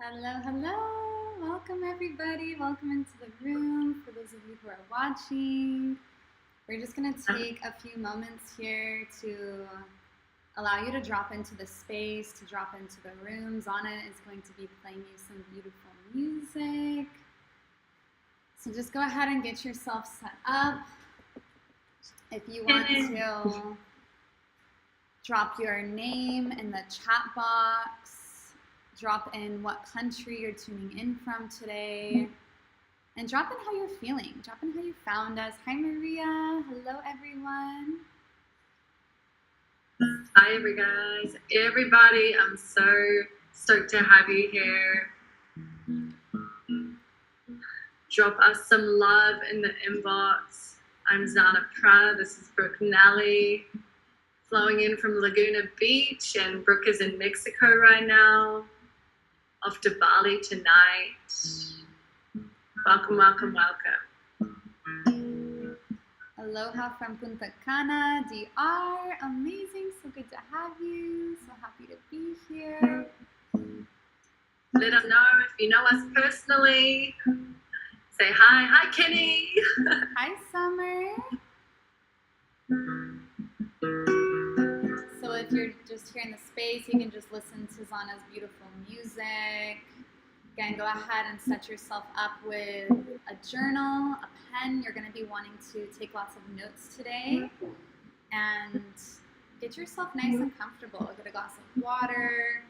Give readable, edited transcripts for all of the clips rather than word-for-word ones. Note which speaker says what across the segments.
Speaker 1: Hello, hello. Welcome, everybody. Welcome into the room. For those of you who are watching, we're just going to take a few moments here to allow you to drop into the space, to drop into the room. Zana is going to be playing you some beautiful music. So just go ahead and get yourself set up. If you want to drop your name in the chat box, drop in what country you're tuning in from today, and drop in how you're feeling. Drop in how you found us. Hi, Maria. Hello, everyone.
Speaker 2: Hi, guys. Everybody, I'm so stoked to have you here. Drop us some love in the inbox. I'm Zana Pra. This is Brooke Nelly, flowing in from Laguna Beach, and Brooke is in Mexico right now. Off to Bali tonight. Welcome, welcome, welcome.
Speaker 1: Aloha from Punta Cana, DR. Amazing. So good to have you. So happy to be here.
Speaker 2: Let us know if you know us personally. Say hi. Hi, Kenny.
Speaker 1: Hi, Summer. So if you're just here in the space, you can just listen to Zana's beautiful music. Again, go ahead and set yourself up with a journal, a pen. You're going to be wanting to take lots of notes today. And get yourself nice and comfortable. Get a glass of water.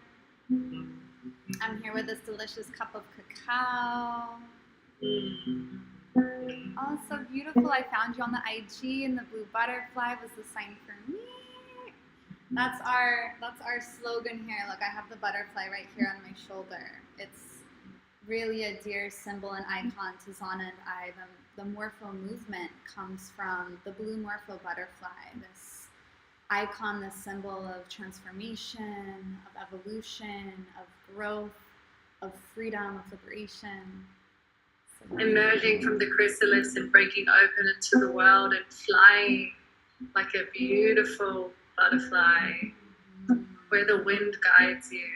Speaker 1: I'm here with this delicious cup of cacao. Oh, so beautiful. I found you on the IG, and the blue butterfly was the sign for me. That's our slogan here. Look, I have the butterfly right here on my shoulder. It's really a dear symbol and icon to Zana and I. The Morpho movement comes from the blue Morpho butterfly, this icon, this symbol of transformation, of evolution, of growth, of freedom, of liberation.
Speaker 2: Emerging from the chrysalis and breaking open into the world and flying like a beautiful butterfly where the wind guides you.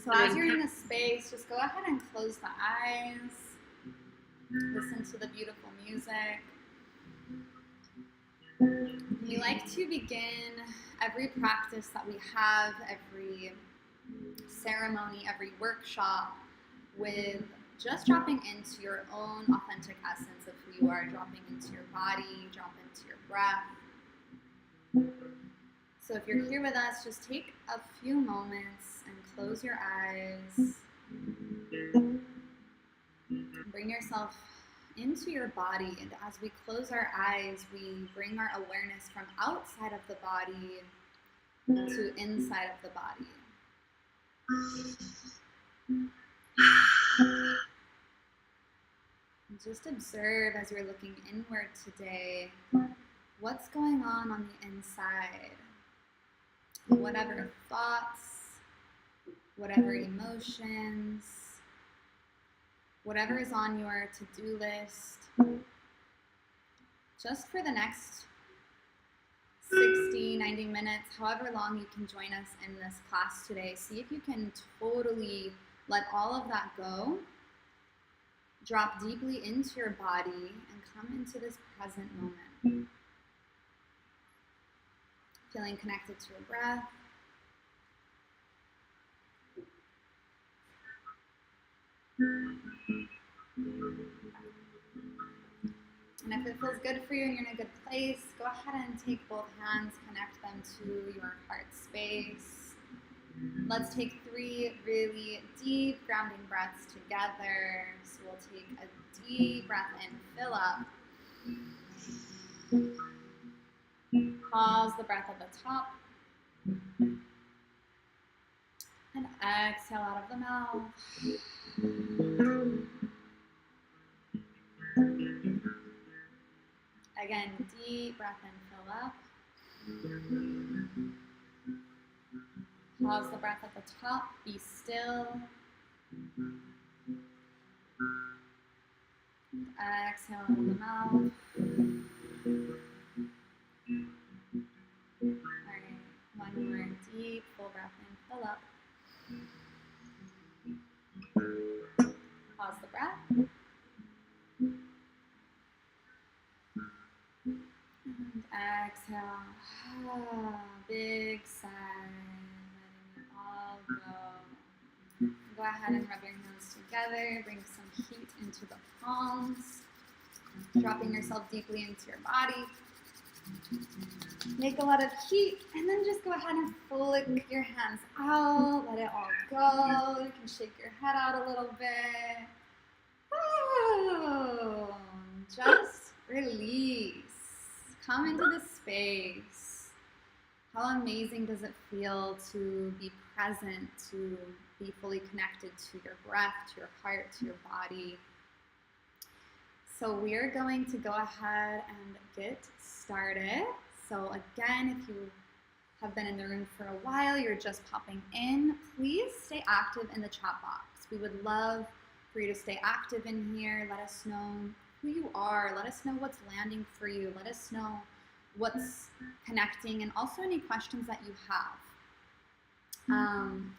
Speaker 1: So as you're in the space, just go ahead and close the eyes. Listen to the beautiful music. We like to begin every practice that we have, every ceremony, every workshop, with just dropping into your own authentic essence of who you are, dropping into your body, drop into your breath. So if you're here with us, just take a few moments and close your eyes. Bring yourself into your body, and as we close our eyes, we bring our awareness from outside of the body to inside of the body. Just observe as you're looking inward today, what's going on the inside. Whatever thoughts, whatever emotions, whatever is on your to-do list, just for the next 60, 90 minutes, however long you can join us in this class today, see if you can totally let all of that go, drop deeply into your body, and come into this present moment. Feeling connected to your breath. And if it feels good for you and you're in a good place, go ahead and take both hands, connect them to your heart space. Let's take 3 really deep grounding breaths together. So we'll take a deep breath in, fill up. Pause the breath at the top. And exhale out of the mouth. Again, deep breath in, fill up. Pause the breath at the top, be still. Exhale out of the mouth. All right, one more deep full breath exhale. Big sigh. Letting it all go. Go ahead and rub your hands together. Bring some heat into the palms. Dropping yourself deeply into your body. Make a lot of heat, and then just go ahead and flick your hands out. Let it all go. You can shake your head out a little bit. Oh, just release. Come into the space. How amazing does it feel to be present, to be fully connected to your breath, to your heart, to your body? So we are going to go ahead and get started. So again, if you have been in the room for a while, you're just popping in, please stay active in the chat box. We would love for you to stay active in here. Let us know who you are. Let us know what's landing for you. Let us know what's connecting, and also any questions that you have.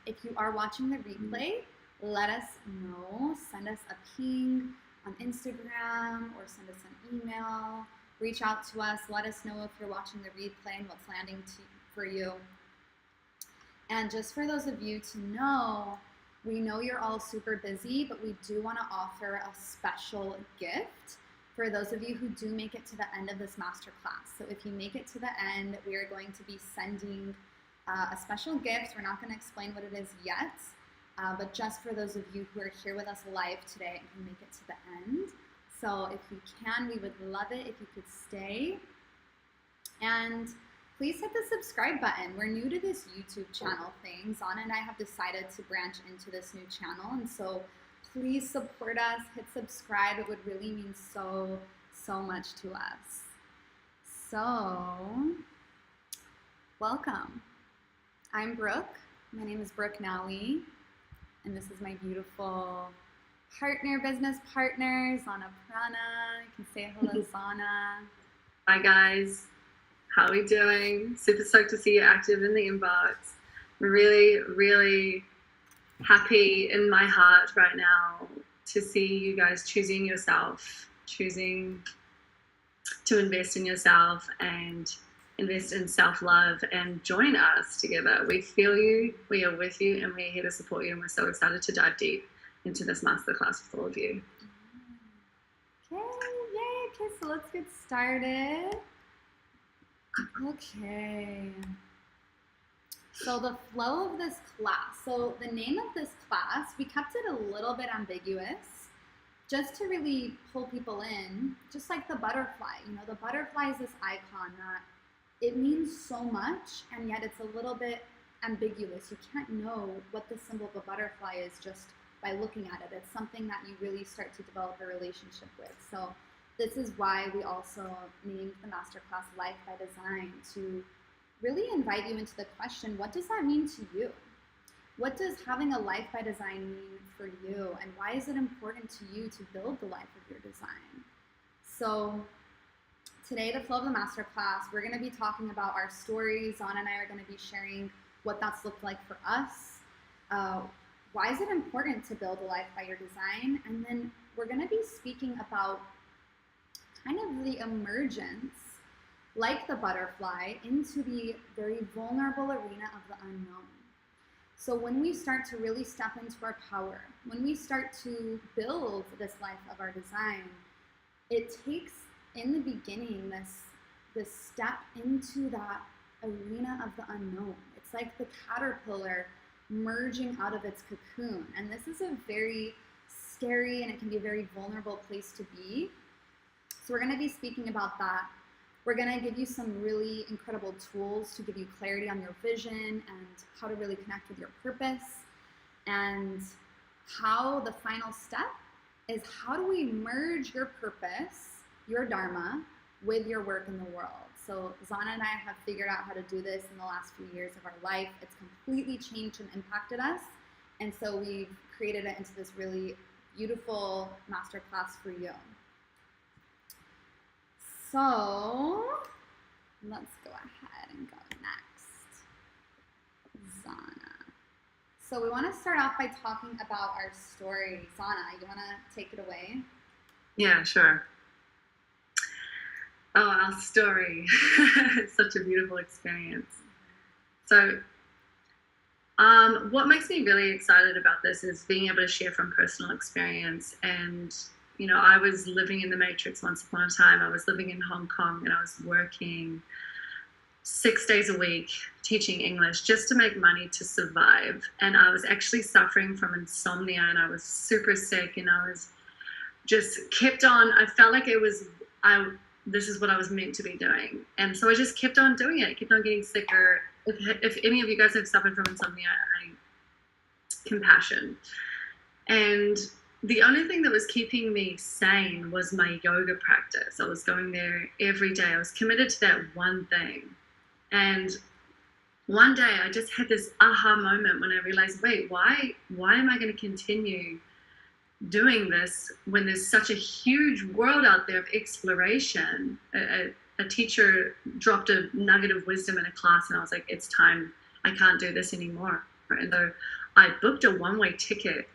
Speaker 1: If you are watching the replay, let us know. Send us a ping on Instagram or send us an email. Reach out to us. Let us know if you're watching the replay and what's landing for you. And just for those of you to know, we know you're all super busy, but we do want to offer a special gift for those of you who do make it to the end of this masterclass. So if you make it to the end, we are going to be sending a special gift. We're not going to explain what it is yet, but just for those of you who are here with us live today and can make it to the end. So if you can, we would love it if you could stay. And please hit the subscribe button. We're new to this YouTube channel thing. Zana and I have decided to branch into this new channel, and so please support us. Hit subscribe. It would really mean so much to us. So, welcome. I'm Brooke. My name is Brooke Nally, and this is my beautiful business partner, Zana Prana. You can say hello, Zana.
Speaker 2: Hi guys, how are we doing? Super stoked to see you active in the inbox. Really happy in my heart right now to see you guys choosing yourself, choosing to invest in yourself and invest in self-love and join us together. We feel you, we are with you, and we're here to support you, and we're so excited to dive deep into this masterclass with all of you.
Speaker 1: Okay, yay, okay, so let's get started. Okay. So the flow of this class, so the name of this class, we kept it a little bit ambiguous just to really pull people in, just like the butterfly. You know, the butterfly is this icon that it means so much, and yet it's a little bit ambiguous. You can't know what the symbol of a butterfly is just by looking at it. It's something that you really start to develop a relationship with. So this is why we also named the masterclass Life by Design, to really invite you into the question, what does that mean to you? What does having a life by design mean for you? And why is it important to you to build the life of your design? So today, the flow of the masterclass, we're going to be talking about our stories. Zana and I are going to be sharing what that's looked like for us. Why is it important to build a life by your design? And then we're going to be speaking about kind of the emergence, like the butterfly, into the very vulnerable arena of the unknown. So when we start to really step into our power, when we start to build this life of our design, it takes, in the beginning, this step into that arena of the unknown. It's like the caterpillar merging out of its cocoon. And this is a very scary, and it can be a very vulnerable place to be. So we're going to be speaking about that. We're going to give you some really incredible tools to give you clarity on your vision and how to really connect with your purpose, and how the final step is, how do we merge your purpose, your dharma, with your work in the world. So Zana and I have figured out how to do this in the last few years of our life. It's completely changed and impacted us. And so we've created it into this really beautiful masterclass for you. So let's go ahead and go next. Zana. So we want to start off by talking about our story. Zana, you want to take it away?
Speaker 2: Yeah, sure. Oh, our story. It's such a beautiful experience. So, what makes me really excited about this is being able to share from personal experience. And, you know, I was living in the Matrix once upon a time. I was living in Hong Kong and I was working 6 days a week teaching English just to make money to survive. And I was actually suffering from insomnia and I was super sick and I was just kept on. I felt like this is what I was meant to be doing. And so I just kept on doing it, kept on getting sicker. If any of you guys have suffered from insomnia, compassion. And the only thing that was keeping me sane was my yoga practice. I was going there every day. I was committed to that one thing. And one day I just had this aha moment when I realized, wait, why am I going to continue doing this when there's such a huge world out there of exploration? A teacher dropped a nugget of wisdom in a class and I was like, it's time. I can't do this anymore. And so I booked a one-way ticket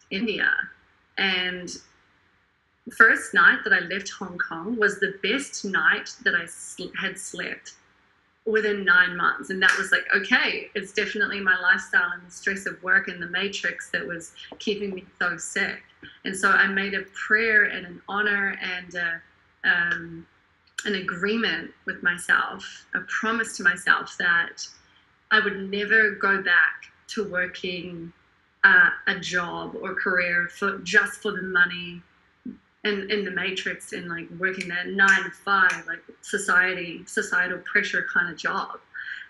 Speaker 2: to India. And the first night that I left Hong Kong was the best night that I had slept within 9 months. And that was like, okay, it's definitely my lifestyle and the stress of work and the matrix that was keeping me so sick. And so I made a prayer and an honor and an agreement with myself, a promise to myself that I would never go back to working a job or career just for the money and in the matrix and like working that 9 to 5, like societal pressure kind of job.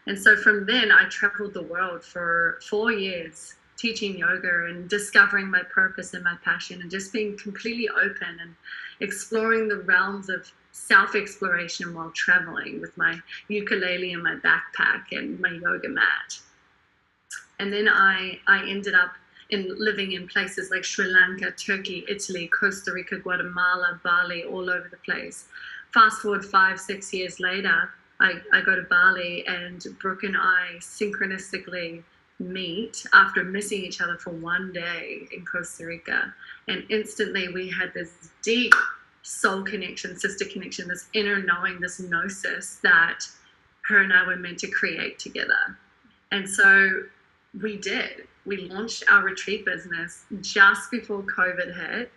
Speaker 2: And so from then I traveled the world for 4 years teaching yoga and discovering my purpose and my passion and just being completely open and exploring the realms of self-exploration while traveling with my ukulele and my backpack and my yoga mat. And then I ended up living in places like Sri Lanka, Turkey, Italy, Costa Rica, Guatemala, Bali, all over the place. Fast forward 5-6 years later, I go to Bali and Brooke and I synchronistically meet after missing each other for one day in Costa Rica. And instantly we had this deep soul connection, sister connection, this inner knowing, this gnosis that her and I were meant to create together. And so we did. We launched our retreat business just before COVID hit.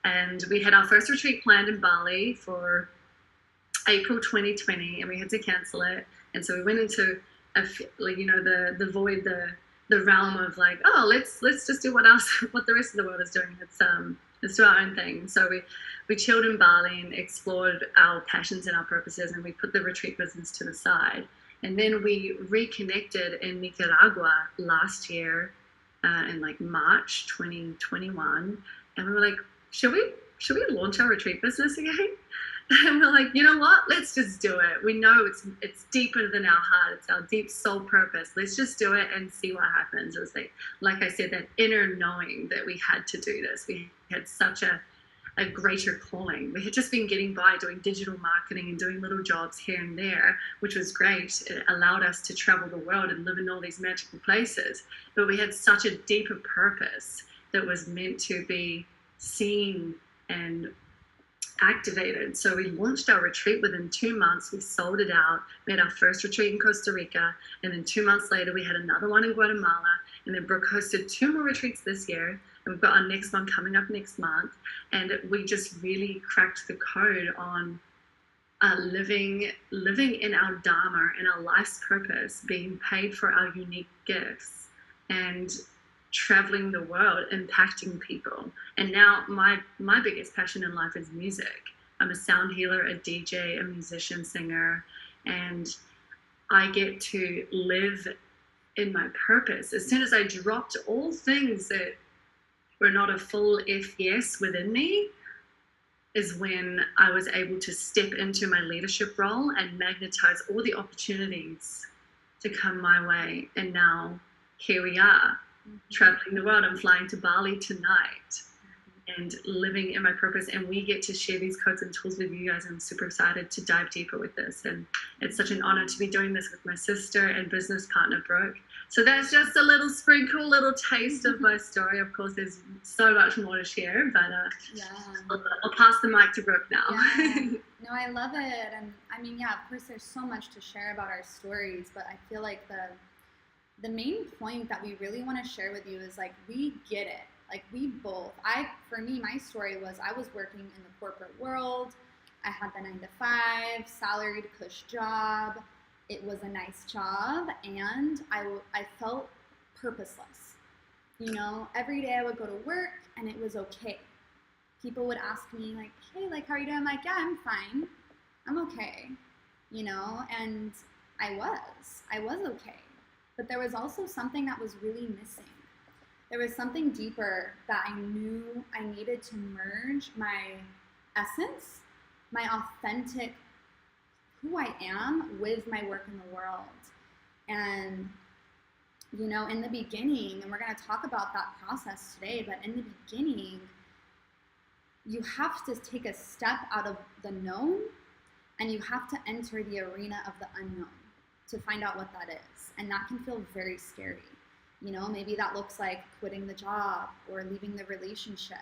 Speaker 2: And we had our first retreat planned in Bali for April 2020, and we had to cancel it. And so we went into the void, the realm of like, oh, let's just do what the rest of the world is doing. Let's do our own thing. So we chilled in Bali and explored our passions and our purposes, and we put the retreat business to the side. And then we reconnected in Nicaragua last year in like March 2021. And we were like, should we launch our retreat business again? And we're like, you know what? Let's just do it. We know it's deeper than our heart. It's our deep soul purpose. Let's just do it and see what happens. It was like I said, that inner knowing that we had to do this. We had such a greater calling. We had just been getting by doing digital marketing and doing little jobs here and there, which was great. It allowed us to travel the world and live in all these magical places. But we had such a deeper purpose that was meant to be seen and activated. So we launched our retreat within 2 months. We sold it out. We had our first retreat in Costa Rica. And then 2 months later, we had another one in Guatemala. And then Brooke hosted 2 more retreats this year. And we've got our next one coming up next month. And we just really cracked the code on living in our Dharma and our life's purpose, being paid for our unique gifts and traveling the world, impacting people. And now my biggest passion in life is music. I'm a sound healer, a DJ, a musician, singer, and I get to live in my purpose. As soon as I dropped all things that were not a full yes within me, is when I was able to step into my leadership role and magnetize all the opportunities to come my way. And now here we are, traveling the world. I'm flying to Bali tonight and living in my purpose. And we get to share these codes and tools with you guys. I'm super excited to dive deeper with this. And it's such an honor to be doing this with my sister and business partner, Brooke. So that's just a little sprinkle, little taste of my story. Of course, there's so much more to share, but I'll pass the mic to Brooke now.
Speaker 1: Yeah. No, I love it. And I mean, yeah, of course there's so much to share about our stories, but I feel like the main point that we really want to share with you is like we get it. Like we both. For me, my story was I was working in the corporate world. I had the 9 to 5 salaried cush job. It was a nice job, and I felt purposeless. You know, every day I would go to work, and it was okay. People would ask me like, "Hey, like, how are you doing?" I'm like, "Yeah, I'm fine. I'm okay." You know, and I was okay. But there was also something that was really missing. There was something deeper that I knew I needed to merge my essence, my authentic who I am with my work in the world. And, you know, in the beginning, and we're going to talk about that process today, but in the beginning, you have to take a step out of the known and you have to enter the arena of the unknown to find out what that is. And that can feel very scary. You know, maybe that looks like quitting the job or leaving the relationship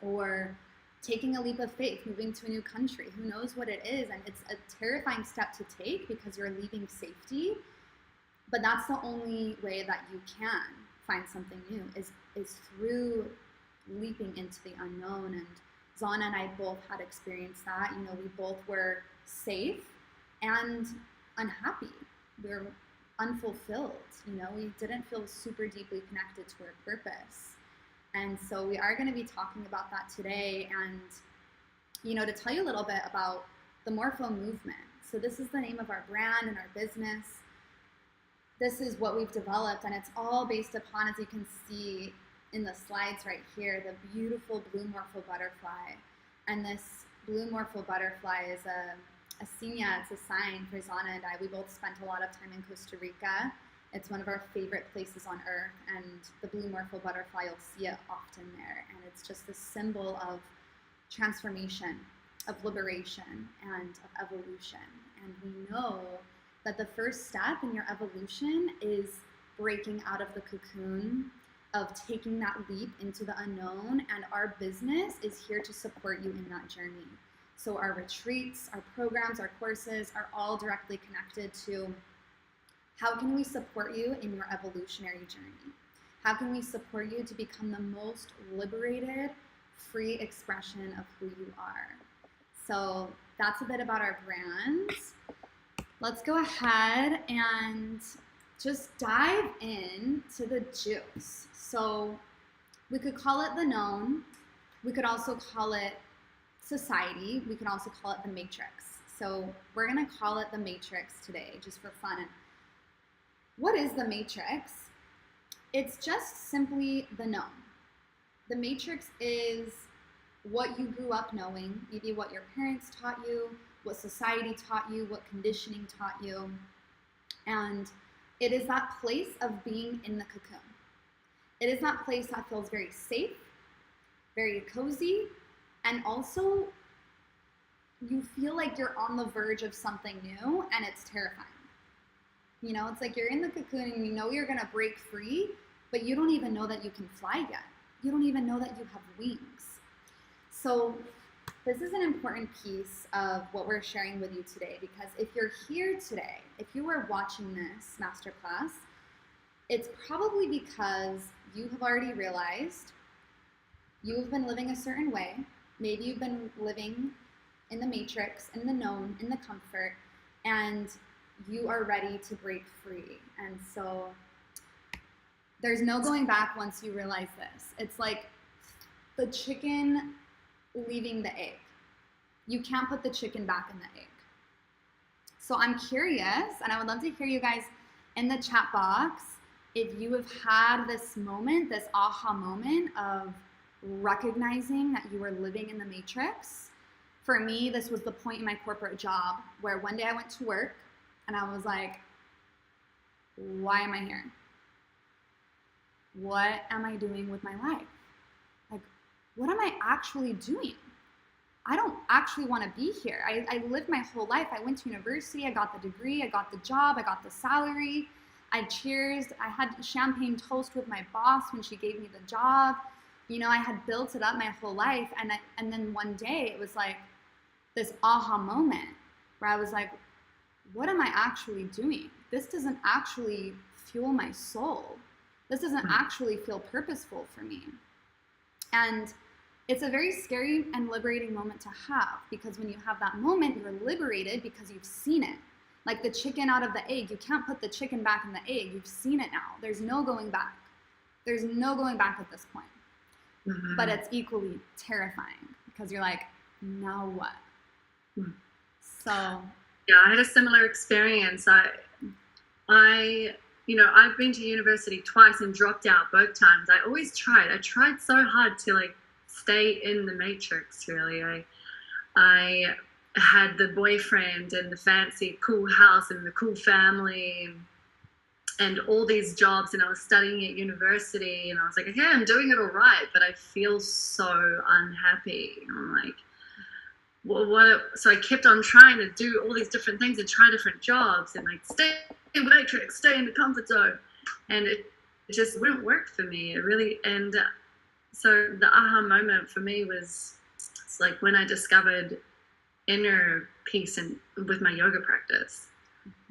Speaker 1: or taking a leap of faith, moving to a new country. Who knows what it is? And it's a terrifying step to take because you're leaving safety. But that's the only way that you can find something new is through leaping into the unknown. And Zana and I both had experienced that. You know, we both were safe and unhappy. We were unfulfilled. You know, we didn't feel super deeply connected to our purpose. And so we are going to be talking about that today. And, you know, to tell you a little bit about the Morpho movement. So this is the name of our brand and our business. This is what we've developed, and it's all based upon, as you can see in the slides right here, the beautiful blue Morpho butterfly. And this blue Morpho butterfly is a signa, it's a sign for Zana and I. We both spent a lot of time in Costa Rica. It's one of our favorite places on earth, and the blue Morpho butterfly, you'll see it often there. And it's just a symbol of transformation, of liberation, and of evolution. And we know that the first step in your evolution is breaking out of the cocoon, of taking that leap into the unknown, and our business is here to support you in that journey. So our retreats, our programs, our courses are all directly connected to how can we support you in your evolutionary journey? How can we support you to become the most liberated, free expression of who you are? So that's a bit about our brands. Let's go ahead and just dive in to the juice. So we could call it the known. We could also call it society. We can also call it the matrix. So we're going to call it the matrix today, just for fun. What is the matrix? It's just simply the known. The matrix is what you grew up knowing, maybe what your parents taught you, what society taught you, what conditioning taught you. And it is that place of being in the cocoon. It is that place that feels very safe, very cozy, and also you feel like you're on the verge of something new, and it's terrifying. You know, it's like you're in the cocoon and you know you're gonna break free, but you don't even know that you can fly yet. You don't even know that you have wings. So this is an important piece of what we're sharing with you today, because if you're here today, if you are watching this masterclass, it's probably because you have already realized you've been living a certain way. Maybe you've been living in the matrix, in the known, in the comfort, and you are ready to break free. And so there's no going back once you realize this. It's like the chicken leaving the egg. You can't put the chicken back in the egg. So I'm curious, and I would love to hear you guys in the chat box if you have had this moment, this aha moment of recognizing that you were living in the matrix. For me, this was the point in my corporate job where one day I went to work and I was like, why am I here? What am I doing with my life? Like, what am I actually doing? I don't actually want to be here. I lived my whole life. I went to university, I got the degree, I got the job, I got the salary. I cheersed, I had champagne toast with my boss when she gave me the job. You know, I had built it up my whole life. And then one day it was like, this aha moment where I was like, what am I actually doing? This doesn't actually fuel my soul. This doesn't actually feel purposeful for me. And it's a very scary and liberating moment to have, because when you have that moment, you're liberated because you've seen it. Like the chicken out of the egg, you can't put the chicken back in the egg. You've seen it now. There's no going back. There's no going back at this point. Mm-hmm. But it's equally terrifying because you're like, now what? Mm. So
Speaker 2: yeah, I had a similar experience. I I've been to university twice and dropped out both times. I tried so hard to like stay in the matrix, really. I had the boyfriend and the fancy cool house and the cool family and all these jobs, and I was studying at university, and I was like, okay, I'm doing it all right, but I feel so unhappy. I'm like, well, what? So I kept on trying to do all these different things and try different jobs and like stay in the matrix, stay in the comfort zone, and it just wouldn't work for me. It really, and so the aha moment for me was, it's like when I discovered inner peace and with my yoga practice.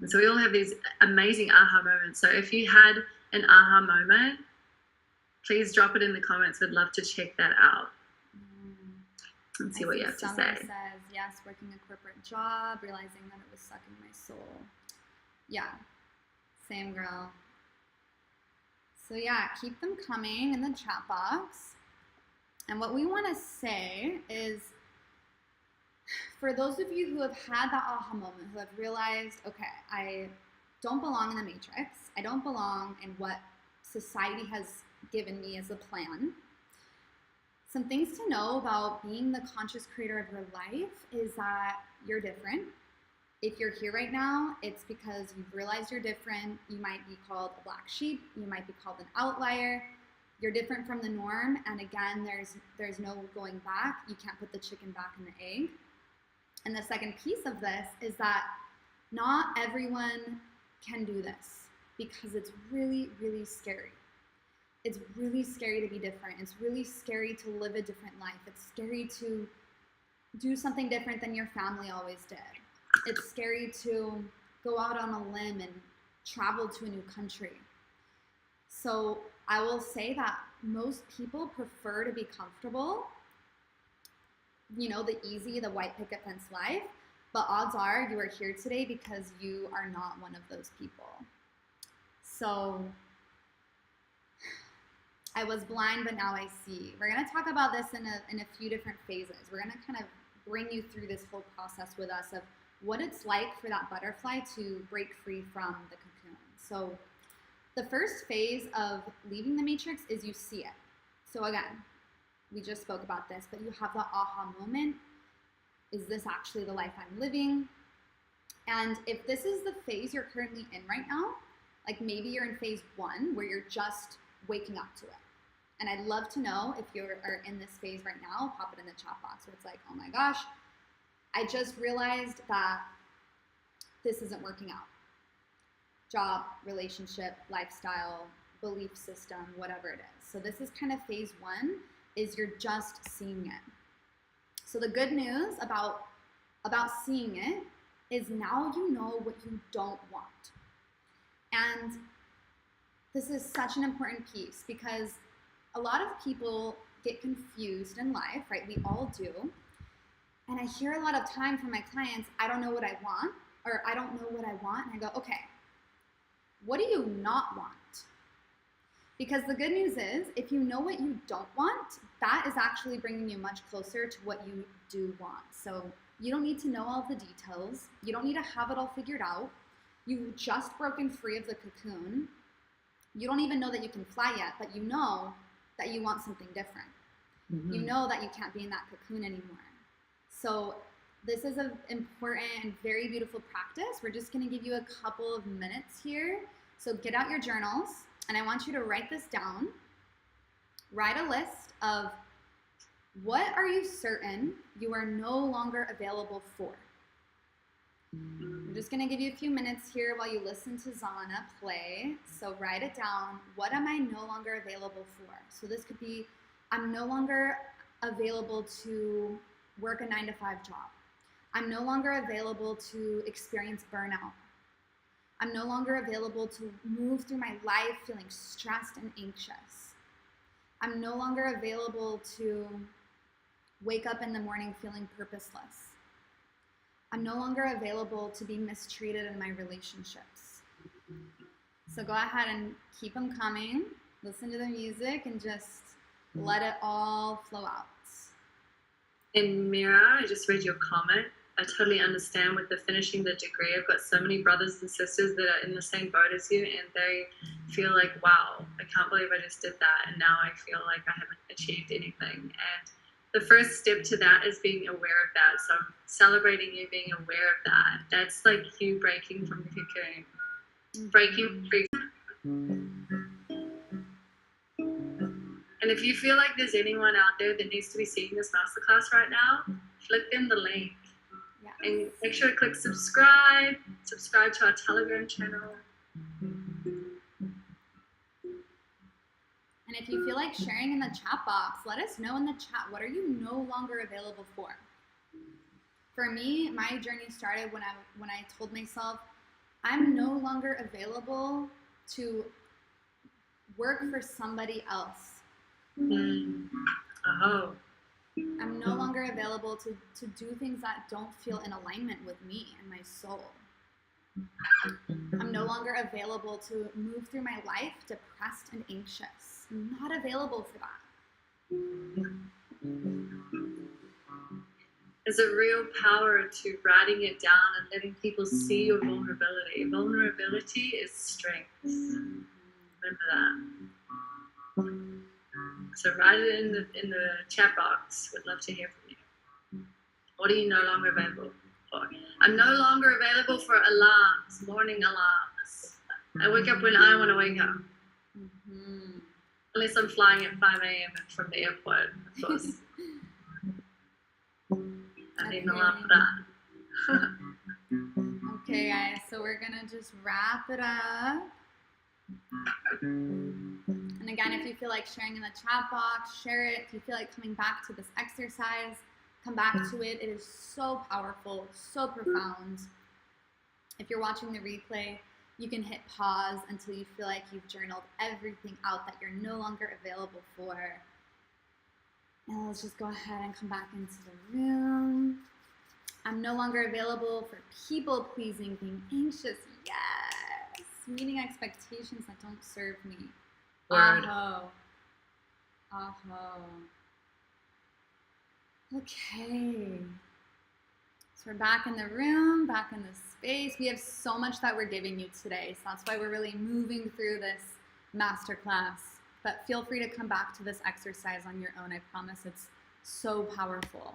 Speaker 2: And so we all have these amazing aha moments. So if you had an aha moment, please drop it in the comments. We'd love to check that out and see what you have to say.
Speaker 1: Says, yes, working a corporate job, realizing that it was sucking my soul. Yeah, same girl. So yeah, keep them coming in the chat box. And what we want to say is, for those of you who have had that aha moment, who have realized, okay, I don't belong in the matrix, I don't belong in what society has given me as a plan, some things to know about being the conscious creator of your life is that you're different. If you're here right now, it's because you've realized you're different. You might be called a black sheep, you might be called an outlier. You're different from the norm, and again, there's no going back. You can't put the chicken back in the egg. And the second piece of this is that not everyone can do this, because it's really, really scary. It's really scary to be different. It's really scary to live a different life. It's scary to do something different than your family always did. It's scary to go out on a limb and travel to a new country. So I will say that most people prefer to be comfortable, the easy, the white picket fence life, but odds are you are here today because you are not one of those people. So I was blind, but now I see. We're going to talk about this in a few different phases. We're going to kind of bring you through this whole process with us of what it's like for that butterfly to break free from the cocoon. So the first phase of leaving the matrix is you see it. So again, we just spoke about this, but you have that aha moment. Is this actually the life I'm living? And if this is the phase you're currently in right now, like maybe you're in phase 1 where you're just waking up to it. And I'd love to know if you are in this phase right now, pop it in the chat box where it's like, oh my gosh, I just realized that this isn't working out. Job, relationship, lifestyle, belief system, whatever it is. So this is kind of phase 1, is you're just seeing it. So the good news about seeing it is now you know what you don't want. And this is such an important piece because a lot of people get confused in life, right? We all do. And I hear a lot of time from my clients, I don't know what I want, or I don't know what I want. And I go, okay, what do you not want? Because the good news is, if you know what you don't want, that is actually bringing you much closer to what you do want. So you don't need to know all the details. You don't need to have it all figured out. You've just broken free of the cocoon. You don't even know that you can fly yet, but you know that you want something different. Mm-hmm. You know that you can't be in that cocoon anymore. So this is an important and very beautiful practice. We're just gonna give you a couple of minutes here. So get out your journals, and I want you to write this down. Write a list of what are you certain you are no longer available for. I'm just going to give you a few minutes here while you listen to Zana play. So write it down. What am I no longer available for? So this could be, I'm no longer available to work a 9-to-5 job. I'm no longer available to experience burnout. I'm no longer available to move through my life feeling stressed and anxious. I'm no longer available to wake up in the morning feeling purposeless. I'm no longer available to be mistreated in my relationships. So go ahead and keep them coming. Listen to the music and just let it all flow out.
Speaker 2: And Mira, I just read your comment. I totally understand with the finishing the degree. I've got so many brothers and sisters that are in the same boat as you, and they feel like, wow, I can't believe I just did that, and now I feel like I haven't achieved anything. And the first step to that is being aware of that. So I'm celebrating you being aware of that. That's like you breaking from the cocoon, breaking free. And if you feel like there's anyone out there that needs to be seeing this masterclass right now, flick them the link.
Speaker 1: Yes.
Speaker 2: And make sure to click subscribe to our Telegram channel.
Speaker 1: And if you feel like sharing in the chat box, let us know in the chat, what are you no longer available for? For me, my journey started when I told myself, I'm no longer available to work for somebody else.
Speaker 2: Oh.
Speaker 1: I'm no longer available to do things that don't feel in alignment with me and my soul. I'm no longer available to move through my life depressed and anxious. I'm not available for that.
Speaker 2: There's a real power to writing it down and letting people see your vulnerability. Vulnerability is strength. Remember that. So write it in the chat box. We'd love to hear from you. What are you no longer available for? I'm no longer available for alarms, morning alarms. I wake up when I want to wake up.
Speaker 1: Mm-hmm.
Speaker 2: Unless I'm flying at 5 a.m. from the airport, of course. I need an alarm for that.
Speaker 1: Okay, guys, so we're going to just wrap it up. And again, if you feel like sharing in the chat box, share it. If you feel like coming back to this exercise, come back to it. It is so powerful, so profound. If you're watching the replay, you can hit pause until you feel like you've journaled everything out that you're no longer available for. And let's just go ahead and come back into the room. I'm no longer available for people pleasing, being anxious. Yes. Meeting expectations that don't serve me.
Speaker 2: Word.
Speaker 1: Okay. So we're back in the room, back in the space. We have so much that we're giving you today. So that's why we're really moving through this masterclass. But feel free to come back to this exercise on your own. I promise it's so powerful.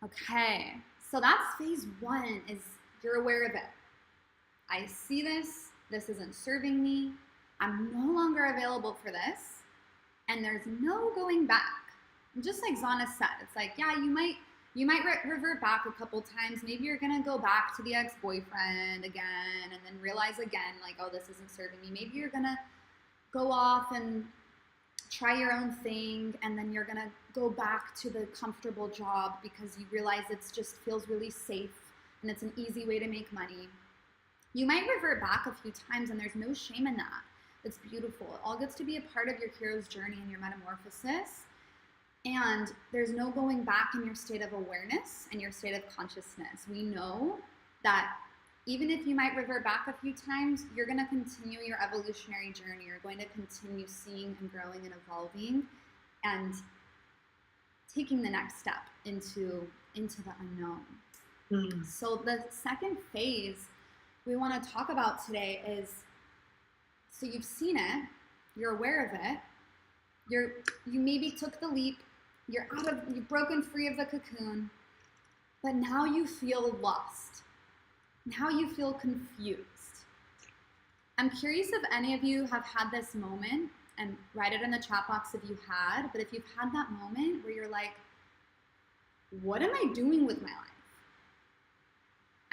Speaker 1: Okay. So that's phase one, is you're aware of it. I see this. This isn't serving me. I'm no longer available for this. And there's no going back. And just like Zana said, it's like, yeah, you might revert back a couple times. Maybe you're going to go back to the ex-boyfriend again and then realize again, like, oh, this isn't serving me. Maybe you're going to go off and try your own thing, and then you're going to go back to the comfortable job because you realize it just feels really safe and it's an easy way to make money. You might revert back a few times, and there's no shame in that. It's beautiful. It all gets to be a part of your hero's journey and your metamorphosis. And there's no going back in your state of awareness and your state of consciousness. We know that even if you might revert back a few times, you're going to continue your evolutionary journey. You're going to continue seeing and growing and evolving and taking the next step into the unknown. So the second phase we want to talk about today is, so you've seen it, you're aware of it, you maybe took the leap, you've broken free of the cocoon, but now you feel lost. Now you feel confused. I'm curious if any of you have had this moment, and write it in the chat box if you had, but if you've had that moment where you're like, what am I doing with my life?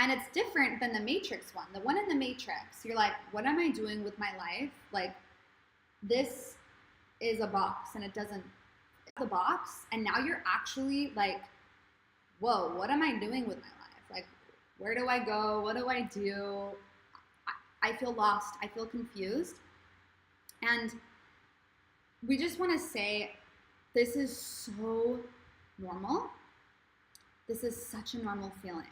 Speaker 1: And it's different than the Matrix one. The one in the Matrix, you're like, what am I doing with my life? Like, this is a box and it doesn't fit the box. And now you're actually like whoa, what am I doing with my life? Like, where do I go? What do I do? I feel lost. I feel confused. And we just want to say this is so normal. This is such a normal feeling.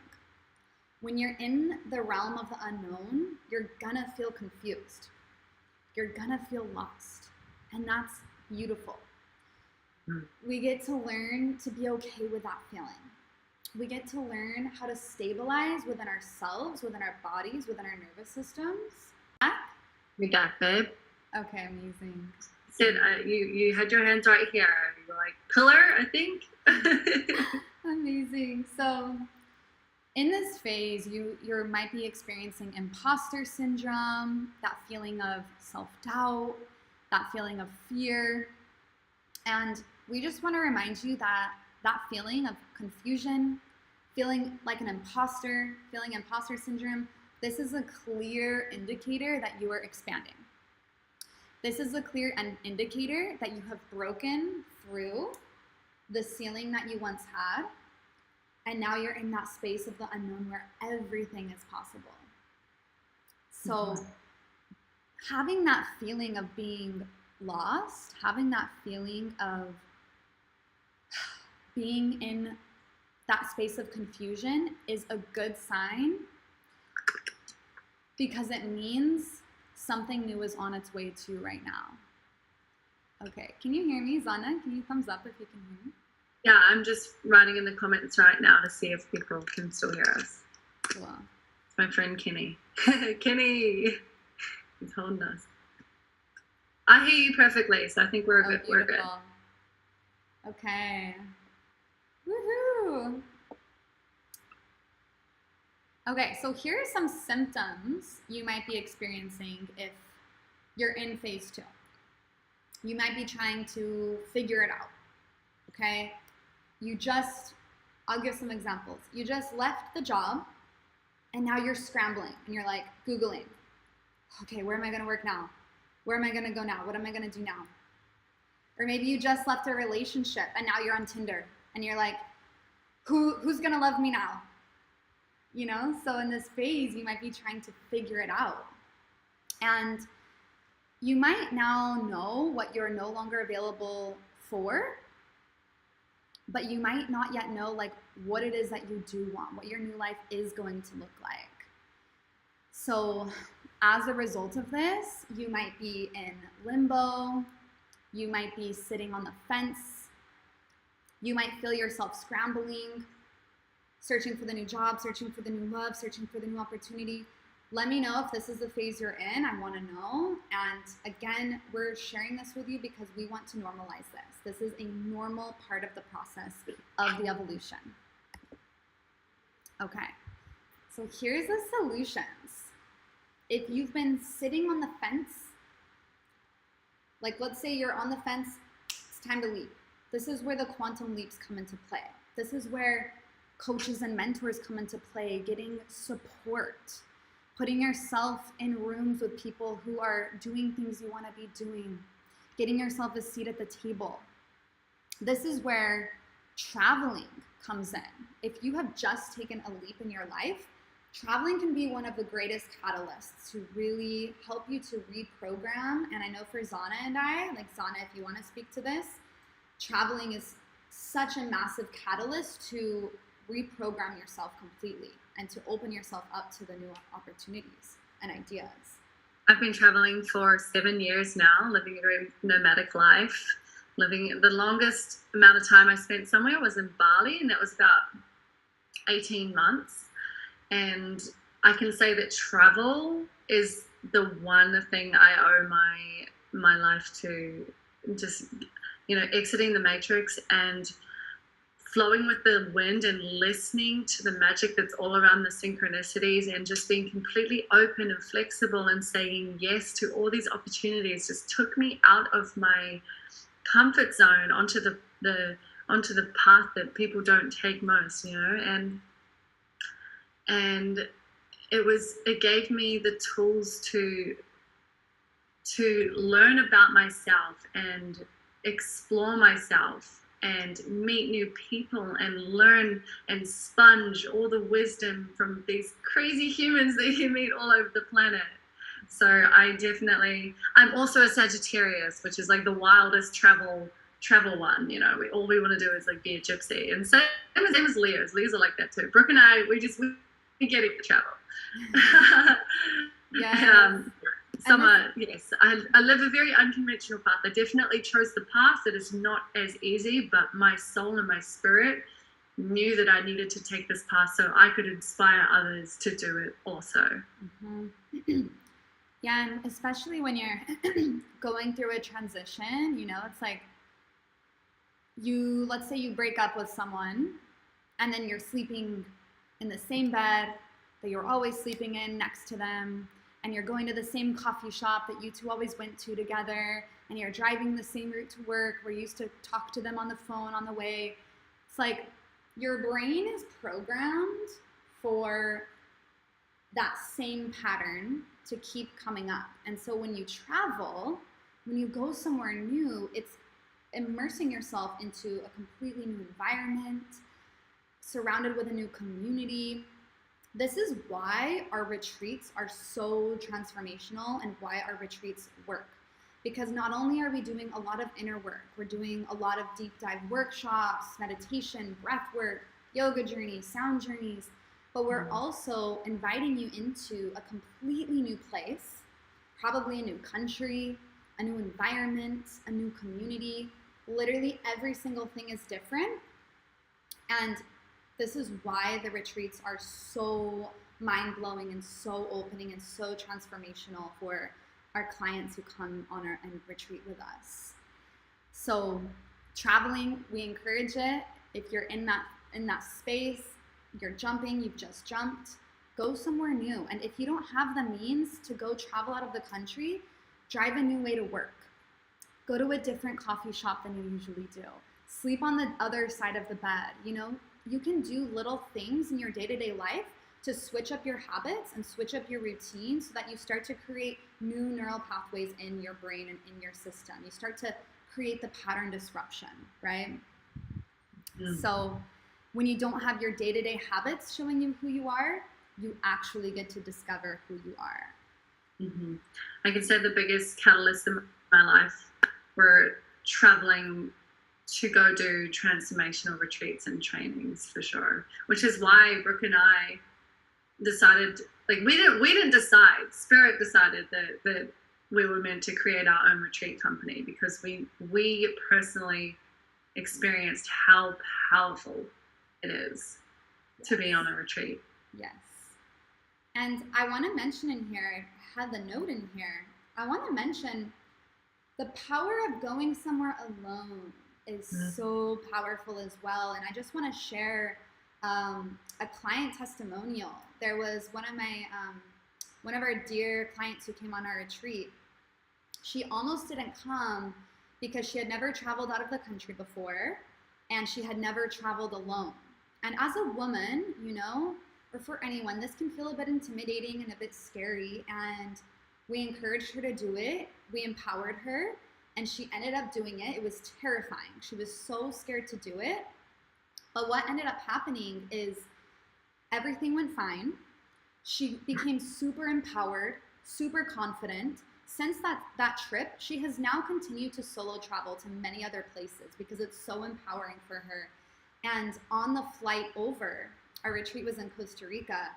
Speaker 1: When you're in the realm of the unknown, you're gonna feel confused. You're gonna feel lost. And that's beautiful. We get to learn to be okay with that feeling. We get to learn how to stabilize within ourselves, within our bodies, within our nervous systems.
Speaker 2: We got, babe.
Speaker 1: Okay, amazing.
Speaker 2: Said you had your hands right here. You were like pillar, I think.
Speaker 1: Amazing. So in this phase, you might be experiencing imposter syndrome, that feeling of self-doubt, that feeling of fear. And we just want to remind you that that feeling of confusion, feeling like an imposter, feeling imposter syndrome, this is a clear indicator that you are expanding. This is a clear indicator that you have broken through the ceiling that you once had, and now you're in that space of the unknown where everything is possible. So having that feeling of being lost, having that feeling of being in that space of confusion is a good sign, because it means something new is on its way too right now. Okay, can you hear me, Zana? Can you thumbs up if you can hear me?
Speaker 2: Yeah, I'm just writing in the comments right now to see if people can still hear us.
Speaker 1: Cool.
Speaker 2: It's my friend Kenny. Kenny, he's holding us. I hear you perfectly, so I think we're good. We're good.
Speaker 1: Okay. Woohoo! Okay, so here are some symptoms you might be experiencing if you're in phase 2. You might be trying to figure it out, okay? I'll give some examples. You just left the job and now you're scrambling and you're like Googling, okay, where am I gonna work now? Where am I gonna go now? What am I gonna do now? Or maybe you just left a relationship and now you're on Tinder and you're like, who's gonna love me now? You know, so in this phase, you might be trying to figure it out. And you might now know what you're no longer available for, but you might not yet know like what it is that you do want, what your new life is going to look like. So as a result of this, you might be in limbo, you might be sitting on the fence, you might feel yourself scrambling, searching for the new job, searching for the new love, searching for the new opportunity. Let me know if this is the phase you're in. I want to know. And again, we're sharing this with you because we want to normalize this. This is a normal part of the process of the evolution. Okay, so here's the solutions. If you've been sitting on the fence, like let's say you're on the fence, it's time to leap. This is where the quantum leaps come into play. This is where coaches and mentors come into play, getting support, putting yourself in rooms with people who are doing things you want to be doing, getting yourself a seat at the table. This is where traveling comes in. If you have just taken a leap in your life, traveling can be one of the greatest catalysts to really help you to reprogram. And I know for Zana and I, like Zana, if you want to speak to this, traveling is such a massive catalyst to reprogram yourself completely and to open yourself up to the new opportunities and ideas.
Speaker 2: I've been traveling for 7 years now, living a very nomadic life. The longest amount of time I spent somewhere was in Bali, and that was about 18 months. And I can say that travel is the one thing I owe my life to, just, exiting the matrix and flowing with the wind and listening to the magic that's all around the synchronicities, and just being completely open and flexible and saying yes to all these opportunities just took me out of my comfort zone onto the path that people don't take most, and it gave me the tools to learn about myself and explore myself and meet new people and learn and sponge all the wisdom from these crazy humans that you meet all over the planet. So I'm also a Sagittarius, which is like the wildest travel one. You know, all we want to do is like be a gypsy. And same as Leos. Leos are like that too. Brooke and I, we get it for travel.
Speaker 1: Yeah.
Speaker 2: Yes, I live a very unconventional path. I definitely chose the path that is not as easy, but my soul and my spirit knew that I needed to take this path so I could inspire others to do it also.
Speaker 1: Mm-hmm. Yeah, and especially when you're going through a transition, you know, it's like let's say you break up with someone and then you're sleeping in the same bed that you're always sleeping in next to them, and you're going to the same coffee shop that you two always went to together, and you're driving the same route to work where you used to talk to them on the phone on the way. It's like your brain is programmed for that same pattern to keep coming up. And so when you travel, when you go somewhere new, it's immersing yourself into a completely new environment, surrounded with a new community. This is why our retreats are so transformational and why our retreats work. Because not only are we doing a lot of inner work, we're doing a lot of deep dive workshops, meditation, breath work, yoga journeys, sound journeys, but we're also inviting you into a completely new place, probably a new country, a new environment, a new community. Literally every single thing is different. And this is why the retreats are so mind-blowing and so opening and so transformational for our clients who come on and retreat with us. So traveling, we encourage it. If you're in that space, you're jumping, you've just jumped, go somewhere new. And if you don't have the means to go travel out of the country, drive a new way to work. Go to a different coffee shop than you usually do. Sleep on the other side of the bed. You know, you can do little things in your day-to-day life to switch up your habits and switch up your routine so that you start to create new neural pathways in your brain and in your system. You start to create the pattern disruption, right? So when you don't have your day-to-day habits showing you who you are, you actually get to discover who you are.
Speaker 2: Mm-hmm. I can say the biggest catalyst in my life were traveling to go do transformational retreats and trainings, for sure. Which is why Brooke and I decided, like, we didn't decide. Spirit decided that we were meant to create our own retreat company, because we personally experienced how powerful it is to be on a retreat.
Speaker 1: Yes. And I want to mention in here, I had the note in here, I want to mention the power of going somewhere alone is so powerful as well. And I just want to share a client testimonial. There was one of our dear clients who came on our retreat. She almost didn't come because she had never traveled out of the country before, and she had never traveled alone. And as a woman, you know, or for anyone, this can feel a bit intimidating and a bit scary. And we encouraged her to do it. We empowered her, and she ended up doing it. It was terrifying. She was so scared to do it. But what ended up happening is everything went fine. She became super empowered, super confident. Since that trip, she has now continued to solo travel to many other places because it's so empowering for her. And on the flight over, our retreat was in Costa Rica,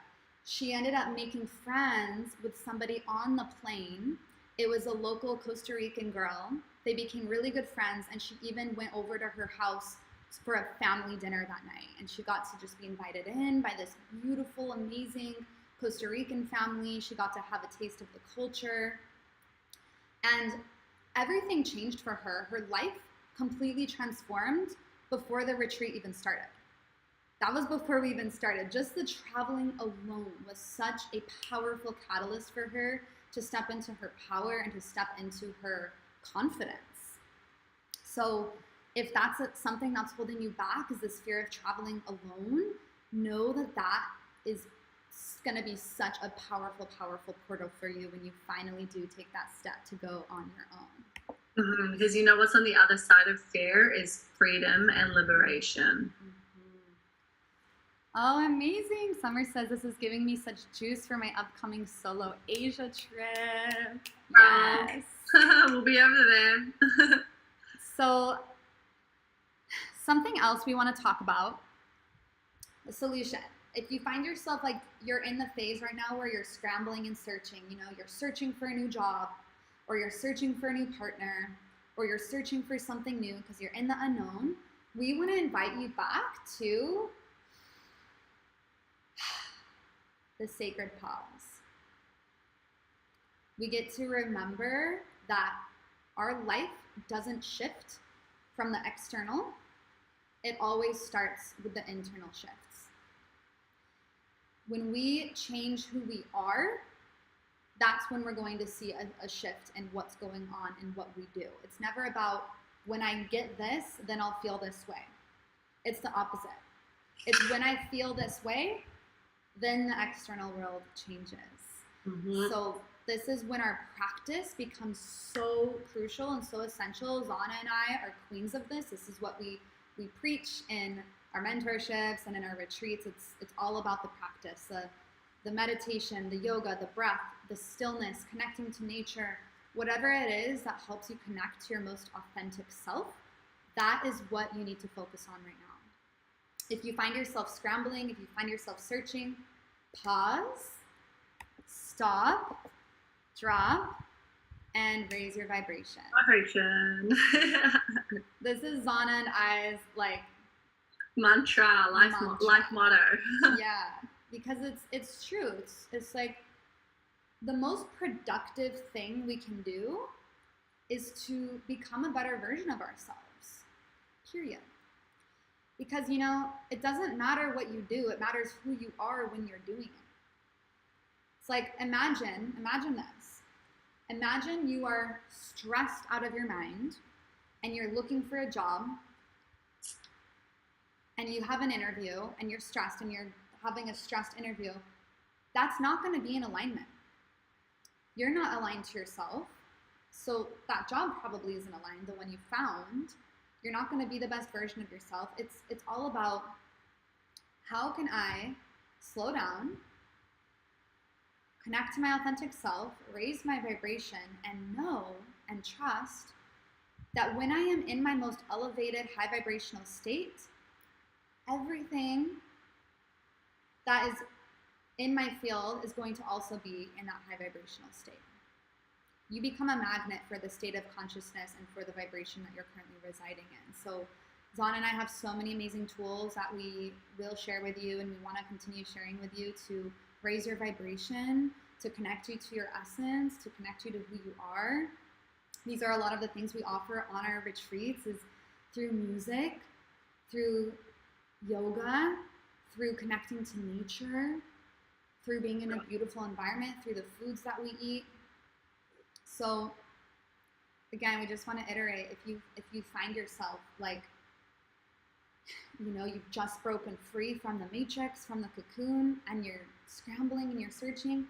Speaker 1: she ended up making friends with somebody on the plane. It was a local Costa Rican girl. They became really good friends, and she even went over to her house for a family dinner that night. And she got to just be invited in by this beautiful, amazing Costa Rican family. She got to have a taste of the culture. And everything changed for her. Her life completely transformed before the retreat even started. That was before we even started. Just the traveling alone was such a powerful catalyst for her to step into her power and to step into her confidence. So if that's something that's holding you back, is this fear of traveling alone, know that that is going to be such a powerful, powerful portal for you when you finally do take that step to go on your own.
Speaker 2: Because you know what's on the other side of fear is freedom and liberation.
Speaker 1: Oh, amazing. Summer says this is giving me such juice for my upcoming solo Asia trip. Yes.
Speaker 2: We'll be over there.
Speaker 1: So, something else we want to talk about, the solution. If you find yourself like you're in the phase right now where you're scrambling and searching, you know, you're searching for a new job, or you're searching for a new partner, or you're searching for something new because you're in the unknown, we want to invite you back to the sacred pause. We get to remember that our life doesn't shift from the external. It always starts with the internal shifts. When we change who we are, that's when we're going to see a shift in what's going on and what we do. It's never about when I get this, then I'll feel this way. It's the opposite. It's when I feel this way, then the external world changes. So this is when our practice becomes so crucial and so essential. Zana and I are queens of this. This is what we preach in our mentorships and in our retreats. It's all about the practice, the meditation, the yoga, the breath, the stillness, connecting to nature, whatever it is that helps you connect to your most authentic self. That is what you need to focus on right now. If you find yourself scrambling, if you find yourself searching, pause, stop, drop, and raise your vibration. This is Zana and I's like
Speaker 2: mantra, life motto.
Speaker 1: Yeah, because it's true. It's like the most productive thing we can do is to become a better version of ourselves. Period. Because, you know, it doesn't matter what you do. It matters who you are when you're doing it. It's like, imagine this. Imagine you are stressed out of your mind and you're looking for a job and you have an interview and you're stressed and you're having a stressed interview. That's not going to be in alignment. You're not aligned to yourself. So that job probably isn't aligned, the one you found. You're not going to be the best version of yourself. It's all about how can I slow down, connect to my authentic self, raise my vibration, and know and trust that when I am in my most elevated, high vibrational state, everything that is in my field is going to also be in that high vibrational state. You become a magnet for the state of consciousness and for the vibration that you're currently residing in. So Zana and I have so many amazing tools that we will share with you, and we want to continue sharing with you to raise your vibration, to connect you to your essence, to connect you to who you are. These are a lot of the things we offer on our retreats, is through music, through yoga, through connecting to nature, through being in a beautiful environment, through the foods that we eat. So again, we just want to iterate, if you find yourself like, you know, you've just broken free from the matrix, from the cocoon, and you're scrambling and you're searching,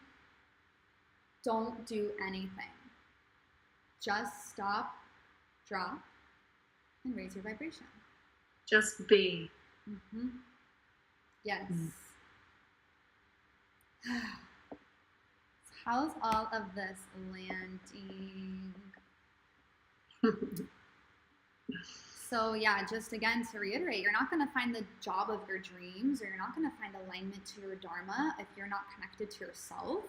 Speaker 1: don't do anything. Just stop, drop, and raise your vibration.
Speaker 2: Just be.
Speaker 1: Yes. How's all of this landing? So yeah, just again to reiterate, you're not going to find the job of your dreams, or you're not going to find alignment to your dharma if you're not connected to yourself,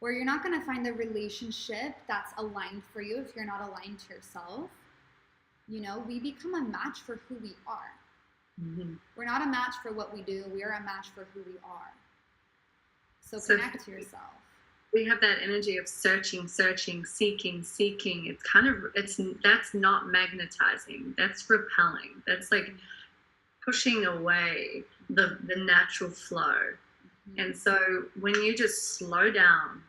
Speaker 1: or you're not going to find the relationship that's aligned for you if you're not aligned to yourself. You know, we become a match for who we are. We're not a match for what we do. We are a match for who we are. So connect to yourself.
Speaker 2: We have that energy of searching, seeking. That's not magnetizing. That's repelling. That's like pushing away the natural flow. And so when you just slow down,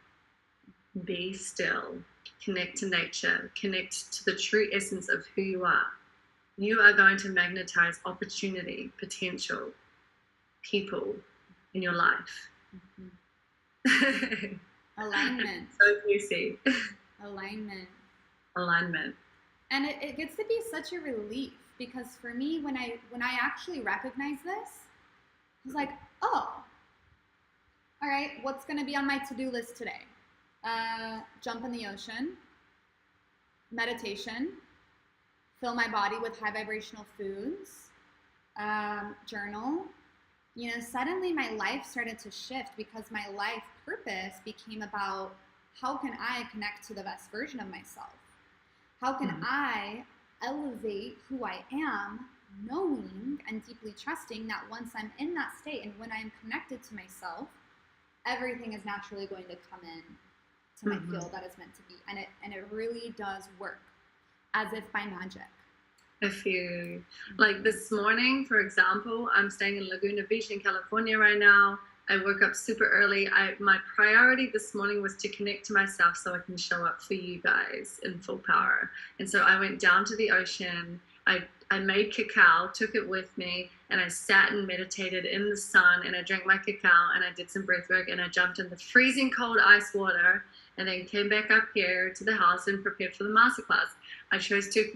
Speaker 2: be still, connect to nature, connect to the true essence of who you are going to magnetize opportunity, potential, people in your life.
Speaker 1: Alignment.
Speaker 2: So juicy.
Speaker 1: Alignment.
Speaker 2: alignment.
Speaker 1: And it gets to be such a relief, because for me, when I actually recognize this, I was like, oh, all right, what's going to be on my to-do list today? Jump in the ocean, meditation, fill my body with high vibrational foods, journal. You know, suddenly my life started to shift, because my life purpose became about, how can I connect to the best version of myself? How can I elevate who I am, knowing and deeply trusting that once I'm in that state and when I'm connected to myself, everything is naturally going to come in to my field that is meant to be. And it really does work, as if by magic.
Speaker 2: If you, like this morning, for example, I'm staying in Laguna Beach in California right now. I woke up super early. My priority this morning was to connect to myself so I can show up for you guys in full power. And so I went down to the ocean. I made cacao, took it with me, and I sat and meditated in the sun, and I drank my cacao, and I did some breath work, and I jumped in the freezing cold ice water, and then came back up here to the house and prepared for the masterclass. I chose to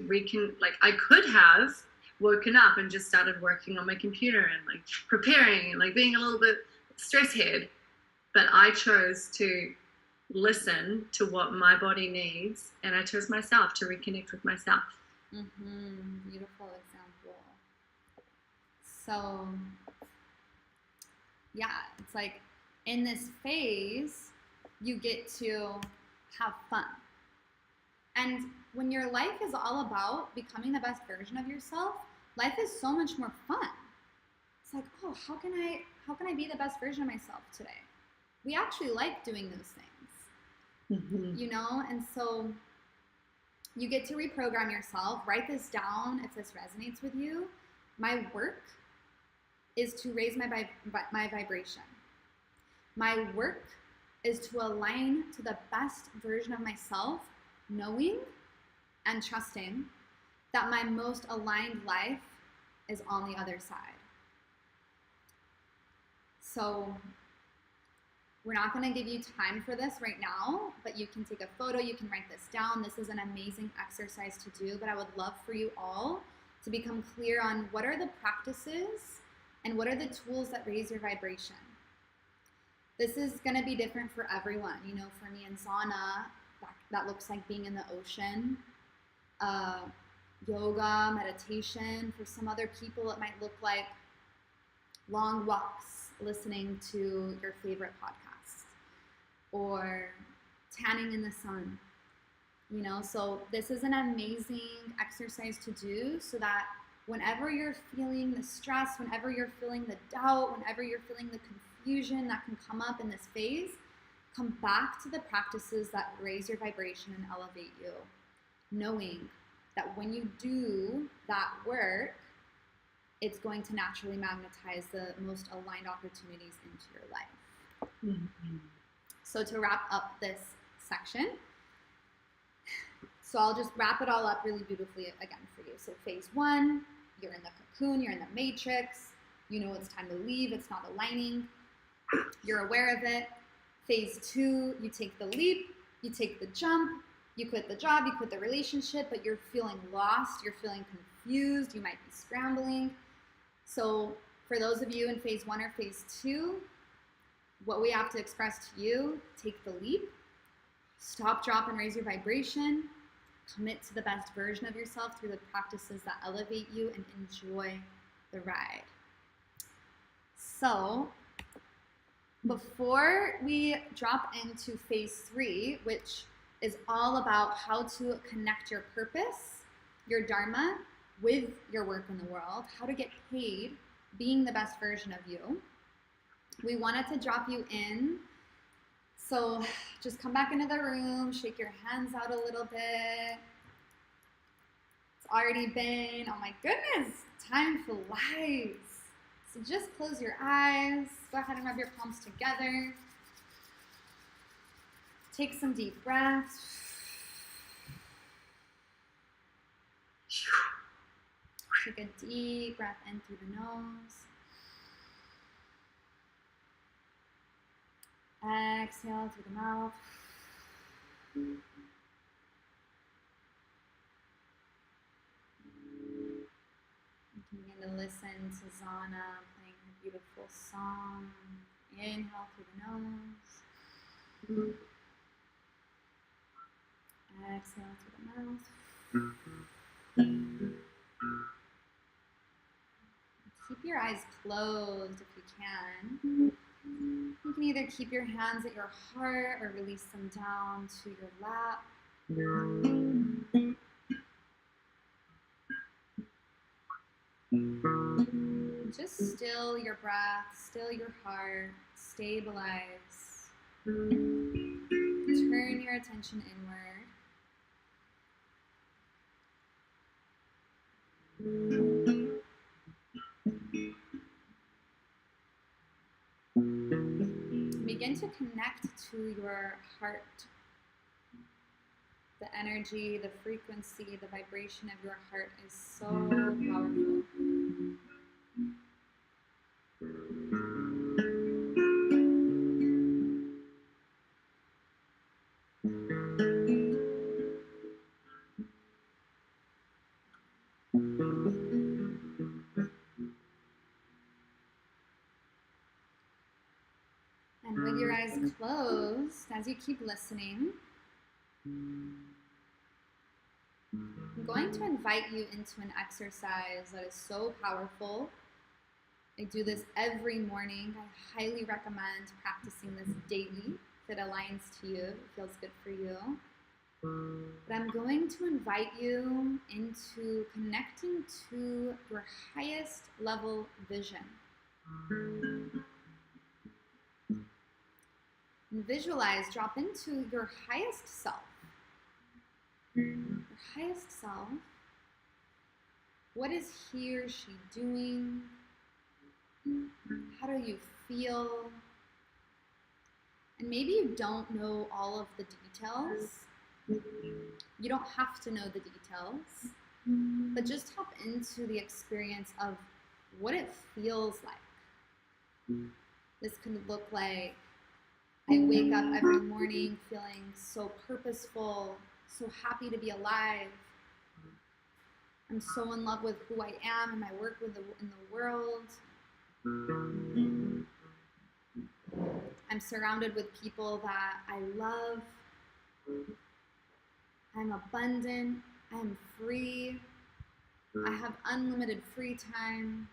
Speaker 2: I could have woken up and just started working on my computer and like preparing and like being a little bit stress head, but I chose to listen to what my body needs, and I chose myself to reconnect with myself.
Speaker 1: Beautiful example. So yeah, it's like in this phase you get to have fun. And when your life is all about becoming the best version of yourself, life is so much more fun. It's like, oh, how can I be the best version of myself today? We actually like doing those things, you know? And so you get to reprogram yourself. Write this down if this resonates with you. My work is to raise my vibration. My work is to align to the best version of myself, knowing and trusting that my most aligned life is on the other side. So we're not going to give you time for this right now, but you can take a photo, you can write this down. This is an amazing exercise to do, but I would love for you all to become clear on what are the practices and what are the tools that raise your vibration. This is going to be different for everyone. You know, for me and Zana, that looks like being in the ocean. Yoga, meditation. For some other people, it might look like long walks, listening to your favorite podcast, or tanning in the sun. You know, so this is an amazing exercise to do, so that whenever you're feeling the stress, whenever you're feeling the doubt, whenever you're feeling the confusion that can come up in this phase, come back to the practices that raise your vibration and elevate you, knowing that when you do that work, it's going to naturally magnetize the most aligned opportunities into your life. So to wrap up this section, so I'll just wrap it all up really beautifully again for you. So phase 1, you're in the cocoon, you're in the matrix, you know it's time to leave, it's not aligning, you're aware of it. Phase 2, you take the leap, you take the jump, you quit the job, you quit the relationship, but you're feeling lost, you're feeling confused, you might be scrambling. So for those of you in phase 1 or phase 2, what we have to express to you, take the leap, stop, drop, and raise your vibration, commit to the best version of yourself through the practices that elevate you, and enjoy the ride. So before we drop into phase 3, which is all about how to connect your purpose, your dharma, with your work in the world, how to get paid being the best version of you, we wanted to drop you in. So just come back into the room, shake your hands out a little bit. It's already been, oh my goodness, time flies. So just close your eyes, go ahead and rub your palms together. Take some deep breaths. Take a deep breath in through the nose. Exhale through the mouth. Zana playing her beautiful song. Inhale through the nose. Exhale through the mouth. Keep your eyes closed if you can. You can either keep your hands at your heart or release them down to your lap. Just still your breath, still your heart, stabilize. Turn your attention inward. Begin to connect to your heart. The energy, the frequency, the vibration of your heart is so powerful. And with your eyes closed, as you keep listening, I'm going to invite you into an exercise that is so powerful. I do this every morning. I highly recommend practicing this daily if it aligns to you, if it feels good for you. But I'm going to invite you into connecting to your highest level vision. And visualize, drop into your highest self. Your highest self. What is he or she doing? How do you feel? And maybe you don't know all of the details. You don't have to know the details, but just tap into the experience of what it feels like. This could look like I wake up every morning feeling so purposeful, so happy to be alive. I'm so in love with who I am and my work in the world. I'm surrounded with people that I love. I'm abundant. I'm free. I have unlimited free time.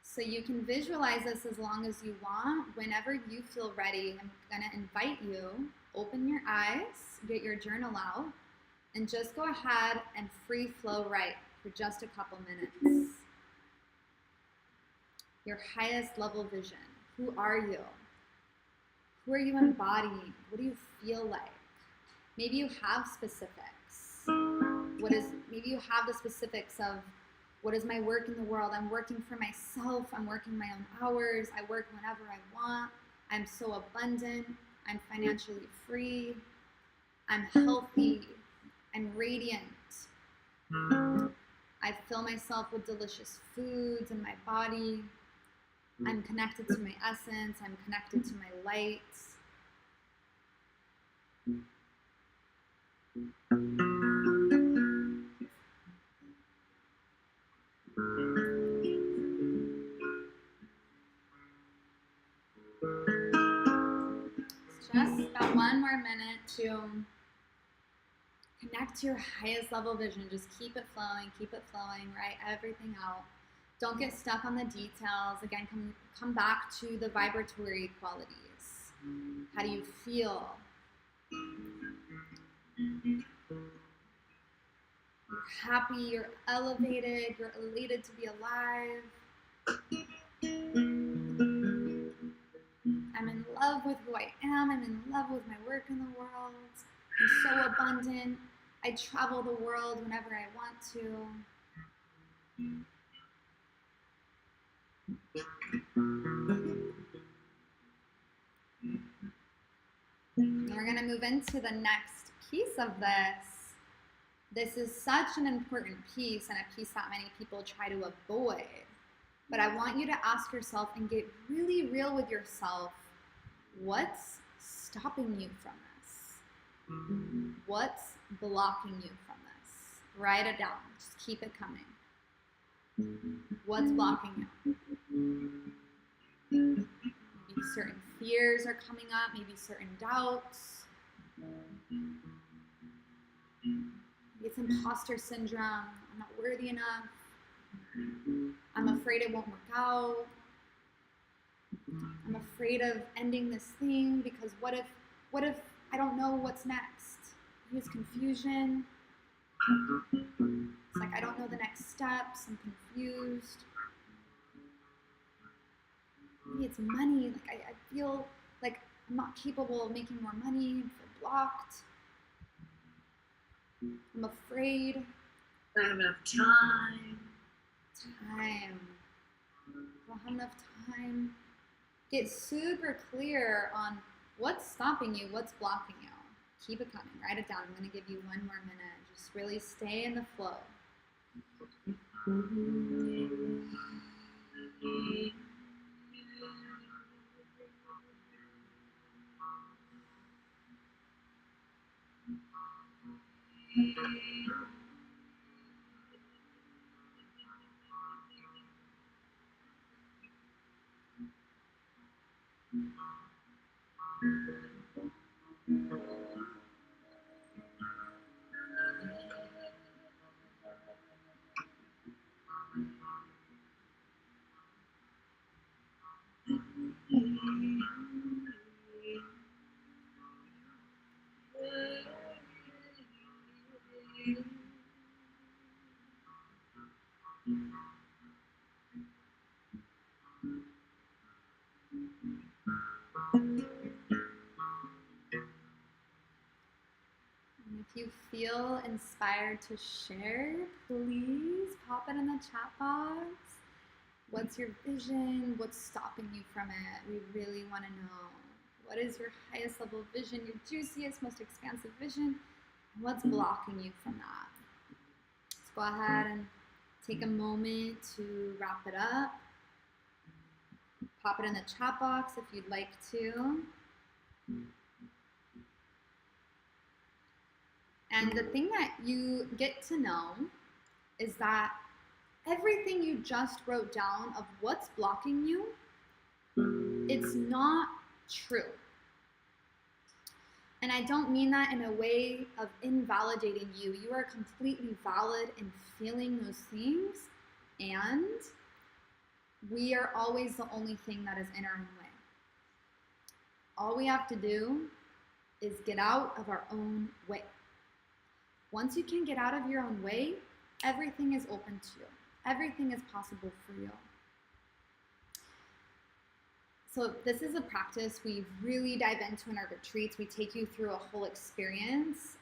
Speaker 1: So you can visualize this as long as you want. Whenever you feel ready, I'm going to invite you, open your eyes, get your journal out, and just go ahead and free flow write for just a couple minutes. Your highest level vision. Who are you? Who are you embodying? What do you feel like? Maybe you have specifics. Maybe you have the specifics of what is my work in the world? I'm working for myself. I'm working my own hours. I work whenever I want. I'm so abundant. I'm financially free. I'm healthy. I'm radiant. I fill myself with delicious foods in my body. I'm connected to my essence. I'm connected to my light. Just about one more minute to connect to your highest level vision. Just keep it flowing, write everything out. Don't get stuck on the details. Again, come back to the vibratory qualities. How do you feel? You're happy, you're elevated, you're elated to be alive. I'm in love with who I am. I'm in love with my work in the world. I'm so abundant. I travel the world whenever I want to. And we're going to move into the next piece of this. This is such an important piece and a piece that many people try to avoid. But I want you to ask yourself and get really real with yourself. What's stopping you from this? What's blocking you from this? Write it down. Just keep it coming. What's blocking you? Maybe certain fears are coming up, maybe certain doubts. Maybe it's imposter syndrome. I'm not worthy enough. I'm afraid it won't work out. I'm afraid of ending this thing because what if I don't know what's next? Maybe it's confusion. It's like I don't know the next steps. I'm confused. Maybe it's money. Like I feel like I'm not capable of making more money. I feel blocked. I'm afraid.
Speaker 2: I don't have enough time.
Speaker 1: I don't have enough time. Get super clear on what's stopping you, what's blocking you. Keep it coming. Write it down. I'm going to give you one more minute. Just really stay in the flow. And if you feel inspired to share, please pop it in the chat box. What's your vision? What's stopping you from it? We really want to know. What is your highest level vision, your juiciest, most expansive vision? And what's blocking you from that? Let's go ahead and take a moment to wrap it up. Pop it in the chat box if you'd like to. And the thing that you get to know is that everything you just wrote down of what's blocking you, it's not true. And I don't mean that in a way of invalidating you. You are completely valid in feeling those things, and we are always the only thing that is in our own way. All we have to do is get out of our own way. Once you can get out of your own way, everything is open to you. Everything is possible for you. So this is a practice we really dive into in our retreats. We take you through a whole experience,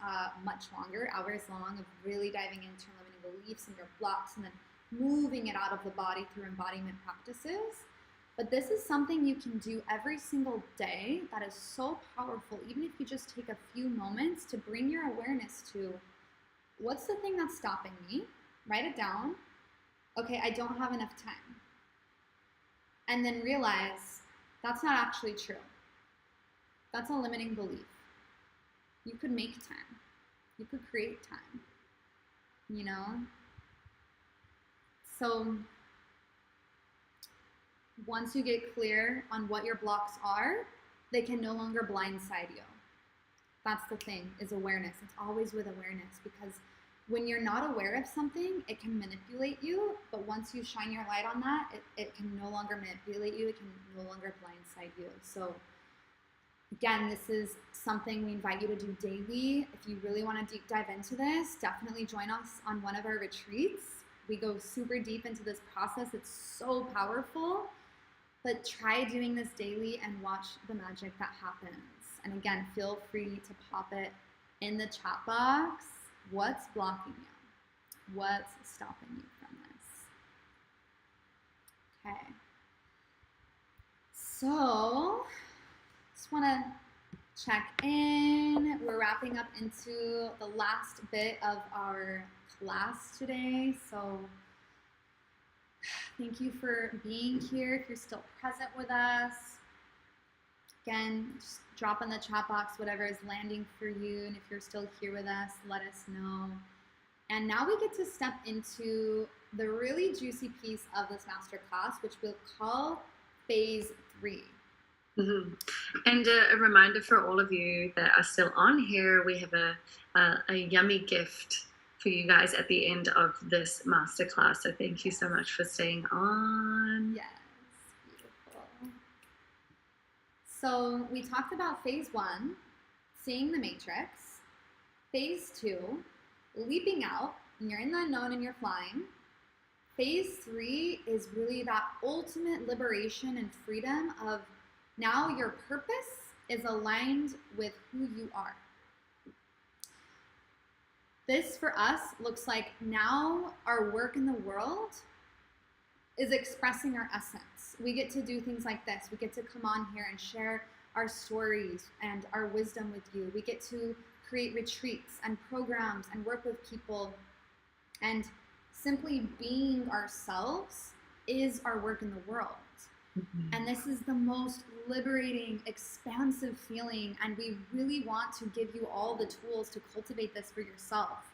Speaker 1: much longer, hours long, of really diving into your limiting beliefs and your blocks, and then moving it out of the body through embodiment practices. But this is something you can do every single day that is so powerful, even if you just take a few moments to bring your awareness to what's the thing that's stopping me? Write it down. Okay, I don't have enough time. And then realize that's not actually true. That's a limiting belief. You could make time. You could create time. You know? So once you get clear on what your blocks are, they can no longer blindside you. That's the thing, is awareness. It's always with awareness, because when you're not aware of something, it can manipulate you, but once you shine your light on that, it can no longer manipulate you, it can no longer blindside you. So again, this is something we invite you to do daily. If you really want to deep dive into this, definitely join us on one of our retreats. We go super deep into this process. It's so powerful, but try doing this daily and watch the magic that happens. And again, feel free to pop it in the chat box. What's blocking you? What's stopping you from this? Okay. So, just want to check in. We're wrapping up into the last bit of our class today. So, thank you for being here. If you're still present with us, again, just drop in the chat box whatever is landing for you. And if you're still here with us, let us know. And now we get to step into the really juicy piece of this masterclass, which we'll call phase 3.
Speaker 2: Mm-hmm. And a reminder for all of you that are still on here, we have a yummy gift for you guys at the end of this masterclass. So thank you so much for staying on.
Speaker 1: Yes, beautiful. So we talked about phase 1, seeing the matrix. Phase 2, leaping out, and you're in the unknown and you're flying. Phase 3 is really that ultimate liberation and freedom of now your purpose is aligned with who you are. This for us looks like now our work in the world is expressing our essence. We get to do things like this. We get to come on here and share our stories and our wisdom with you. We get to create retreats and programs and work with people, and simply being ourselves is our work in the world. Mm-hmm. And this is the most liberating, expansive feeling, and we really want to give you all the tools to cultivate this for yourself.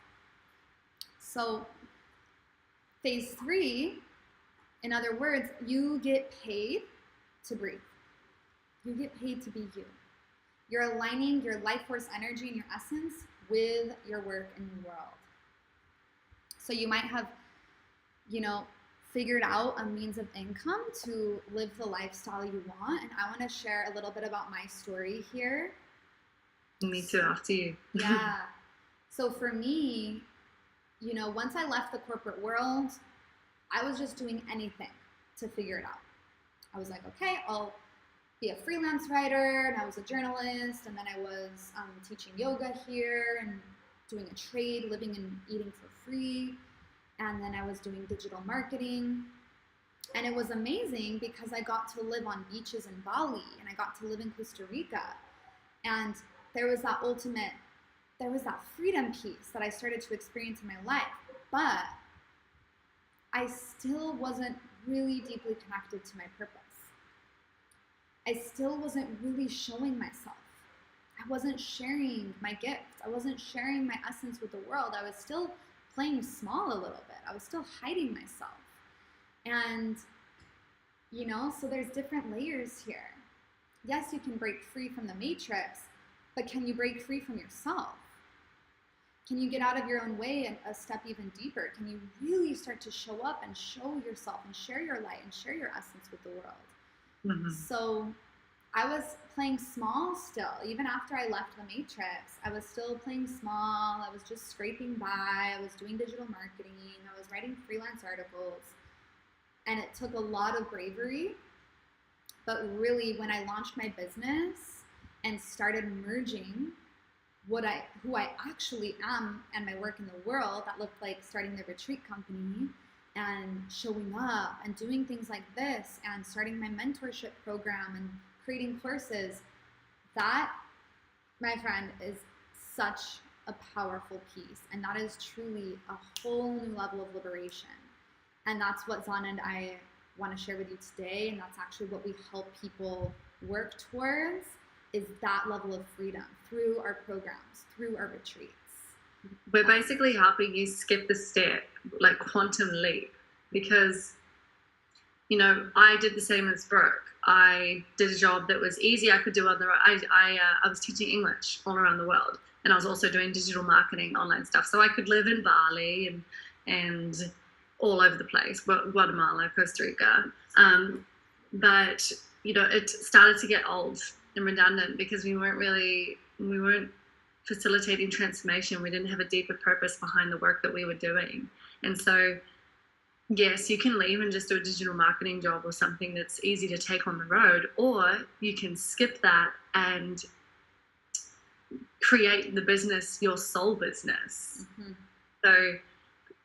Speaker 1: So phase 3, in other words, you get paid to breathe. You get paid to be you. You're aligning your life force energy and your essence with your work in the world. So you might have, figured out a means of income to live the lifestyle you want. And I want to share a little bit about my story here.
Speaker 2: Me too, after you.
Speaker 1: Yeah. So for me, once I left the corporate world, I was just doing anything to figure it out. I was like, okay, I'll be a freelance writer, and I was a journalist, and then I was teaching yoga here and doing a trade, living and eating for free. And then I was doing digital marketing, and it was amazing because I got to live on beaches in Bali, and I got to live in Costa Rica, and there was that freedom piece that I started to experience in my life, but I still wasn't really deeply connected to my purpose. I still wasn't really showing myself. I wasn't sharing my gifts. I wasn't sharing my essence with the world. I was still playing small a little bit. I was still hiding myself. And, so there's different layers here. Yes, you can break free from the matrix, but can you break free from yourself? Can you get out of your own way and a step even deeper? Can you really start to show up and show yourself and share your light and share your essence with the world? Mm-hmm. So I was playing small still. Even after I left the matrix, I was still playing small. I was just scraping by. I was doing digital marketing. I was writing freelance articles. And it took a lot of bravery. But really, when I launched my business and started merging who I actually am and my work in the world, that looked like starting the retreat company and showing up and doing things like this and starting my mentorship program and creating courses, that, my friend, is such a powerful piece. And that is truly a whole new level of liberation. And that's what Zana and I want to share with you today. And that's actually what we help people work towards, is that level of freedom through our programs, through our retreats.
Speaker 2: We're basically helping you skip the step, like quantum leap, because, I did the same as Brooke. I did a job that was easy. I could do other. I was teaching English all around the world, and I was also doing digital marketing, online stuff. So I could live in Bali and all over the place, Guatemala, Costa Rica. But it started to get old and redundant because we weren't facilitating transformation. We didn't have a deeper purpose behind the work that we were doing. And so, yes, you can leave and just do a digital marketing job or something that's easy to take on the road, or you can skip that and create the business, your soul business. Mm-hmm. So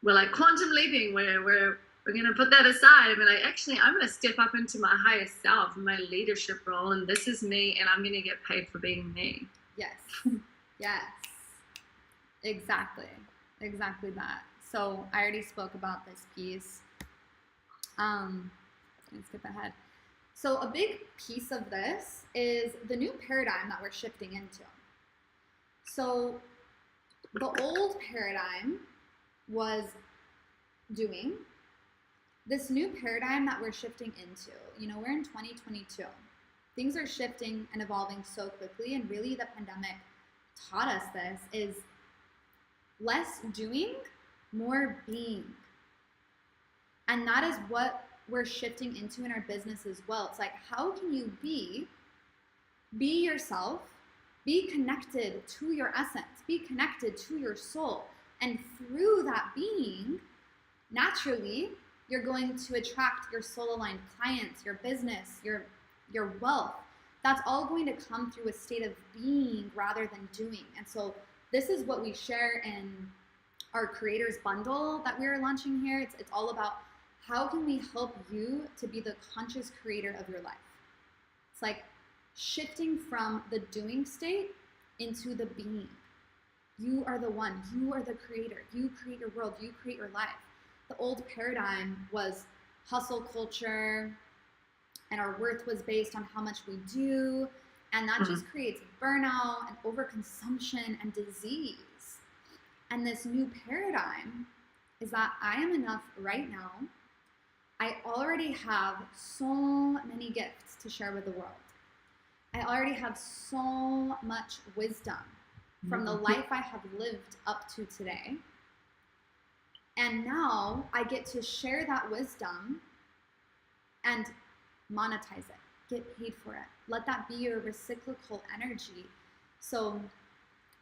Speaker 2: we're like quantum leaping, we're going to put that aside and be like, actually, I'm going to step up into my highest self, my leadership role, and this is me, and I'm going to get paid for being me.
Speaker 1: Yes. Yes. Exactly that. So I already spoke about this piece. Let's skip ahead. So a big piece of this is the new paradigm that we're shifting into. So the old paradigm was doing, this new paradigm that we're shifting into, we're in 2022. Things are shifting and evolving so quickly, and really the pandemic taught us this, is less doing, more being. And that is what we're shifting into in our business as well. It's like, how can you be yourself, be connected to your essence, be connected to your soul, and through that being, naturally, you're going to attract your soul-aligned clients, your business, your wealth. That's all going to come through a state of being rather than doing. And so this is what we share in our creators bundle that we are launching here. It's all about how can we help you to be the conscious creator of your life. It's like shifting from the doing state into the being. You are the one, you are the creator. You create your world, you create your life. The old paradigm was hustle culture, and our worth was based on how much we do, and that just creates burnout and overconsumption and disease. And this new paradigm is that I am enough right now. I already have so many gifts to share with the world. I already have so much wisdom from the life I have lived up to today. And now I get to share that wisdom and monetize it, get paid for it. Let that be your reciprocal energy. So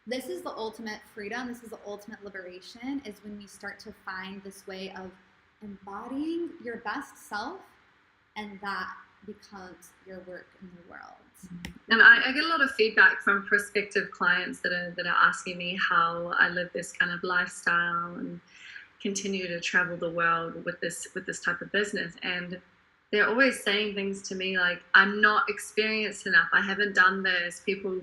Speaker 1: this is the ultimate freedom. This is the ultimate liberation, is when we start to find this way of embodying your best self, and that becomes your work in the world.
Speaker 2: And I get a lot of feedback from prospective clients that are asking me how I live this kind of lifestyle and continue to travel the world with this type of business. And they're always saying things to me like, I'm not experienced enough. I haven't done this. People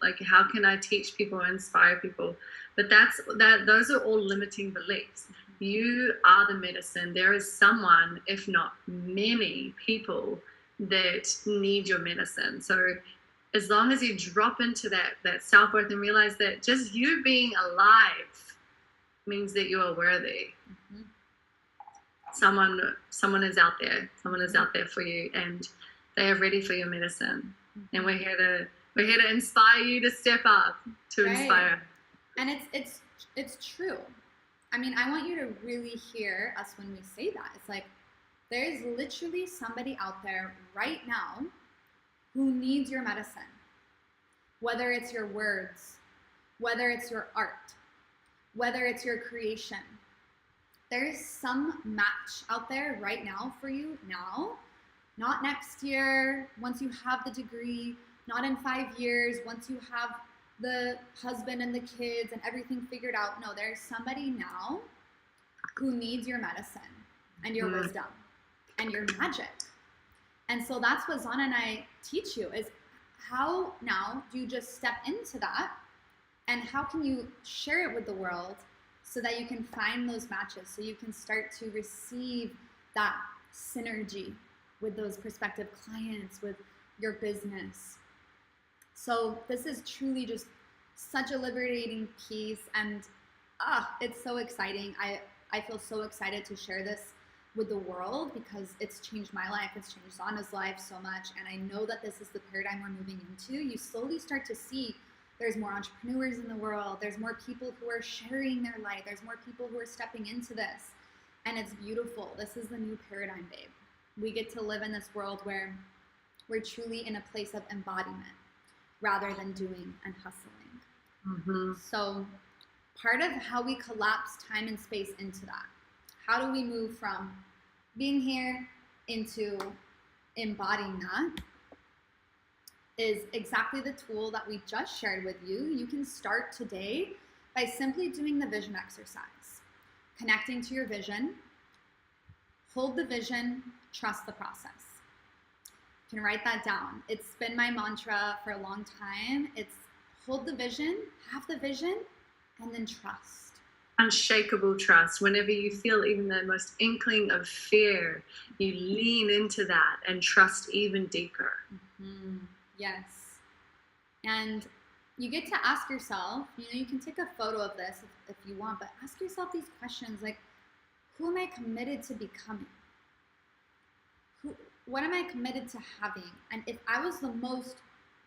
Speaker 2: like, how can I teach people or inspire people? But those are all limiting beliefs. You are the medicine. There is someone, if not many people, that need your medicine. So as long as you drop into that self-worth and realize that just you being alive means that you are worthy. Someone is out there. Someone is out there for you, and they are ready for your medicine. And we're here to inspire you to step up, to inspire.
Speaker 1: And it's true. I mean, I want you to really hear us when we say that. It's like, there's literally somebody out there right now who needs your medicine. Whether it's your words, whether it's your art, whether it's your creation. There's some match out there right now for you now, not next year, once you have the degree, not in 5 years, once you have the husband and the kids and everything figured out. No, there's somebody now who needs your medicine and your wisdom and your magic. And so that's what Zana and I teach you, is how now do you just step into that, and how can you share it with the world so that you can find those matches, so you can start to receive that synergy with those prospective clients, with your business. So this is truly just such a liberating piece, and it's so exciting. I feel so excited to share this with the world because it's changed my life, it's changed Zana's life so much, and I know that this is the paradigm we're moving into. You slowly start to see there's more entrepreneurs in the world, there's more people who are sharing their light, there's more people who are stepping into this, and it's beautiful. This is the new paradigm, babe. We get to live in this world where we're truly in a place of embodiment rather than doing and hustling. So part of how we collapse time and space into that, how do we move from being here into embodying that, is exactly the tool that we just shared with you. You can start today by simply doing the vision exercise, connecting to your vision, hold the vision, trust the process. You can write that down. It's been my mantra for a long time. It's hold the vision, have the vision, and then trust.
Speaker 2: Unshakable trust. Whenever you feel even the most inkling of fear, you lean into that and trust even deeper.
Speaker 1: Yes. And you get to ask yourself, you can take a photo of this if you want, but ask yourself these questions like, who am I committed to becoming? what am I committed to having? And if I was the most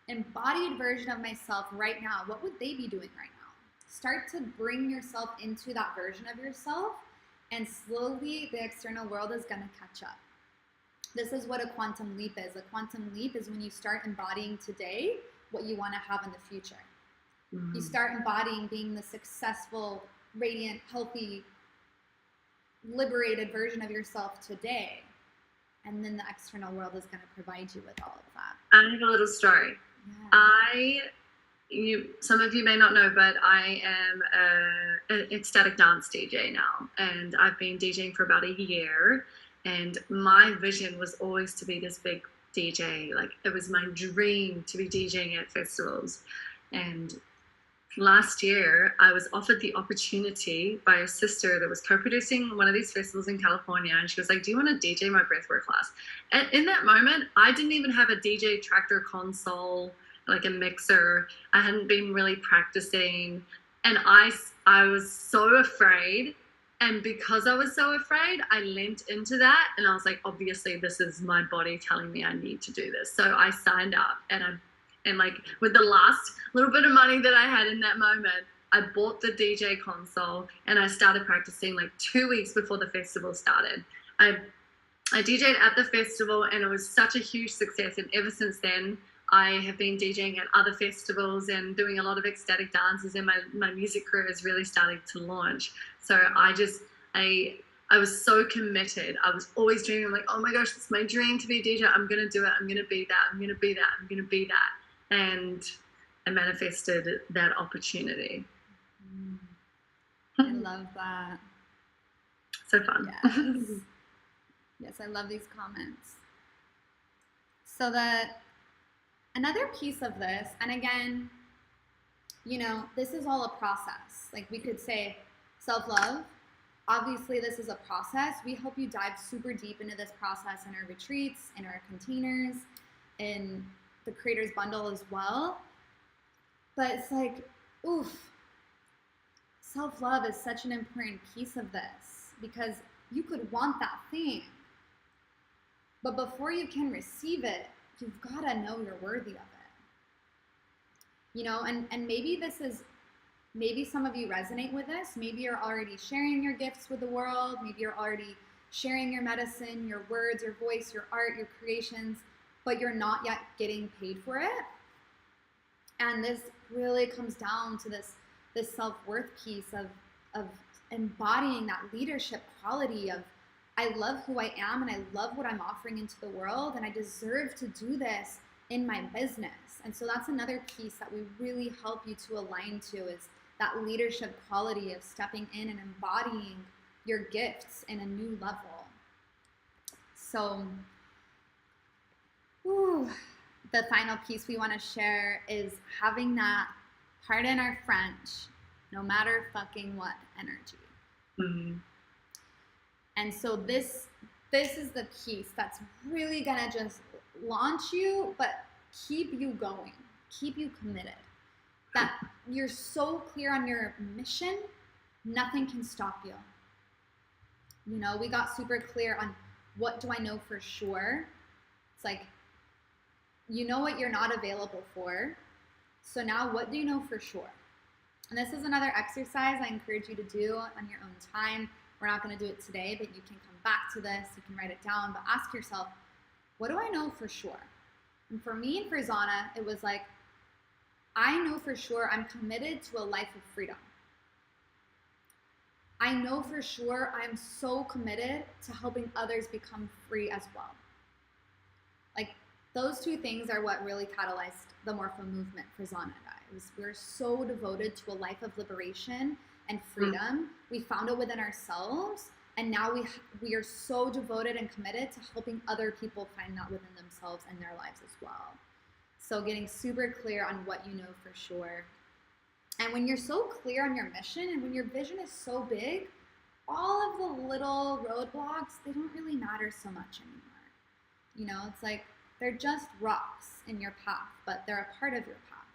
Speaker 1: embodied version of myself right now, what would they be doing right now? Start to bring yourself into that version of yourself, and slowly the external world is going to catch up. This is what a quantum leap is. A quantum leap is when you start embodying today what you want to have in the future. You start embodying being the successful, radiant, healthy, liberated version of yourself today. And then the external world is going to provide you with all of that.
Speaker 2: I have a little story.
Speaker 1: Yeah.
Speaker 2: Some of you may not know, but I am an ecstatic dance DJ now, and I've been DJing for about a year. And my vision was always to be this big DJ. Like, it was my dream to be DJing at festivals. And last year, I was offered the opportunity by a sister that was co-producing one of these festivals in California. And she was like, do you want to DJ my breathwork class? And in that moment, I didn't even have a DJ tractor console, like a mixer. I hadn't been really practicing. And I was so afraid. And because I was so afraid, I leant into that. And I was like, obviously, this is my body telling me I need to do this. So I signed up, and like with the last little bit of money that I had in that moment, I bought the DJ console and I started practicing like 2 weeks before the festival started. I DJed at the festival and it was such a huge success. And ever since then, I have been DJing at other festivals and doing a lot of ecstatic dances, and my music career is really starting to launch. So I was so committed. I was always dreaming, like, oh my gosh, it's my dream to be a DJ. I'm going to do it. I'm going to be that. I'm going to be that. I'm going to be that. And I manifested that opportunity.
Speaker 1: I love that.
Speaker 2: So fun.
Speaker 1: Yes. Yes, I love these comments. So another piece of this, and again, this is all a process. Like, we could say self-love. Obviously, this is a process. We help you dive super deep into this process in our retreats, in our containers, in the Creators Bundle as well. But it's like, self-love is such an important piece of this, because you could want that thing, but before you can receive it, you've got to know you're worthy of it. And maybe some of you resonate with this. Maybe you're already sharing your gifts with the world. Maybe you're already sharing your medicine, your words, your voice, your art, your creations, but you're not yet getting paid for it. And this really comes down to this self-worth piece of embodying that leadership quality of, I love who I am and I love what I'm offering into the world, and I deserve to do this in my business. And so that's another piece that we really help you to align to, is that leadership quality of stepping in and embodying your gifts in a new level. So the final piece we want to share is having that pardon our French, no matter fucking what energy.
Speaker 2: Mm-hmm.
Speaker 1: And so this is the piece that's really gonna just launch you, but keep you going, keep you committed. That you're so clear on your mission, nothing can stop you. We got super clear on what do I know for sure. It's like, what you're not available for. So now what do you know for sure? And this is another exercise I encourage you to do on your own time. We're not going to do it today, but you can come back to this. You can write it down, but ask yourself, what do I know for sure? And for me and for Zana, it was like, I know for sure I'm committed to a life of freedom. I know for sure I'm so committed to helping others become free as well. Like, those two things are what really catalyzed the Morpho movement for Zana and I. We're so devoted to a life of liberation and freedom. We found it within ourselves, and now we are so devoted and committed to helping other people find that within themselves and their lives as well. So getting super clear on what you know for sure. And when you're so clear on your mission and when your vision is so big, all of the little roadblocks, they don't really matter so much anymore. It's like they're just rocks in your path, but they're a part of your path.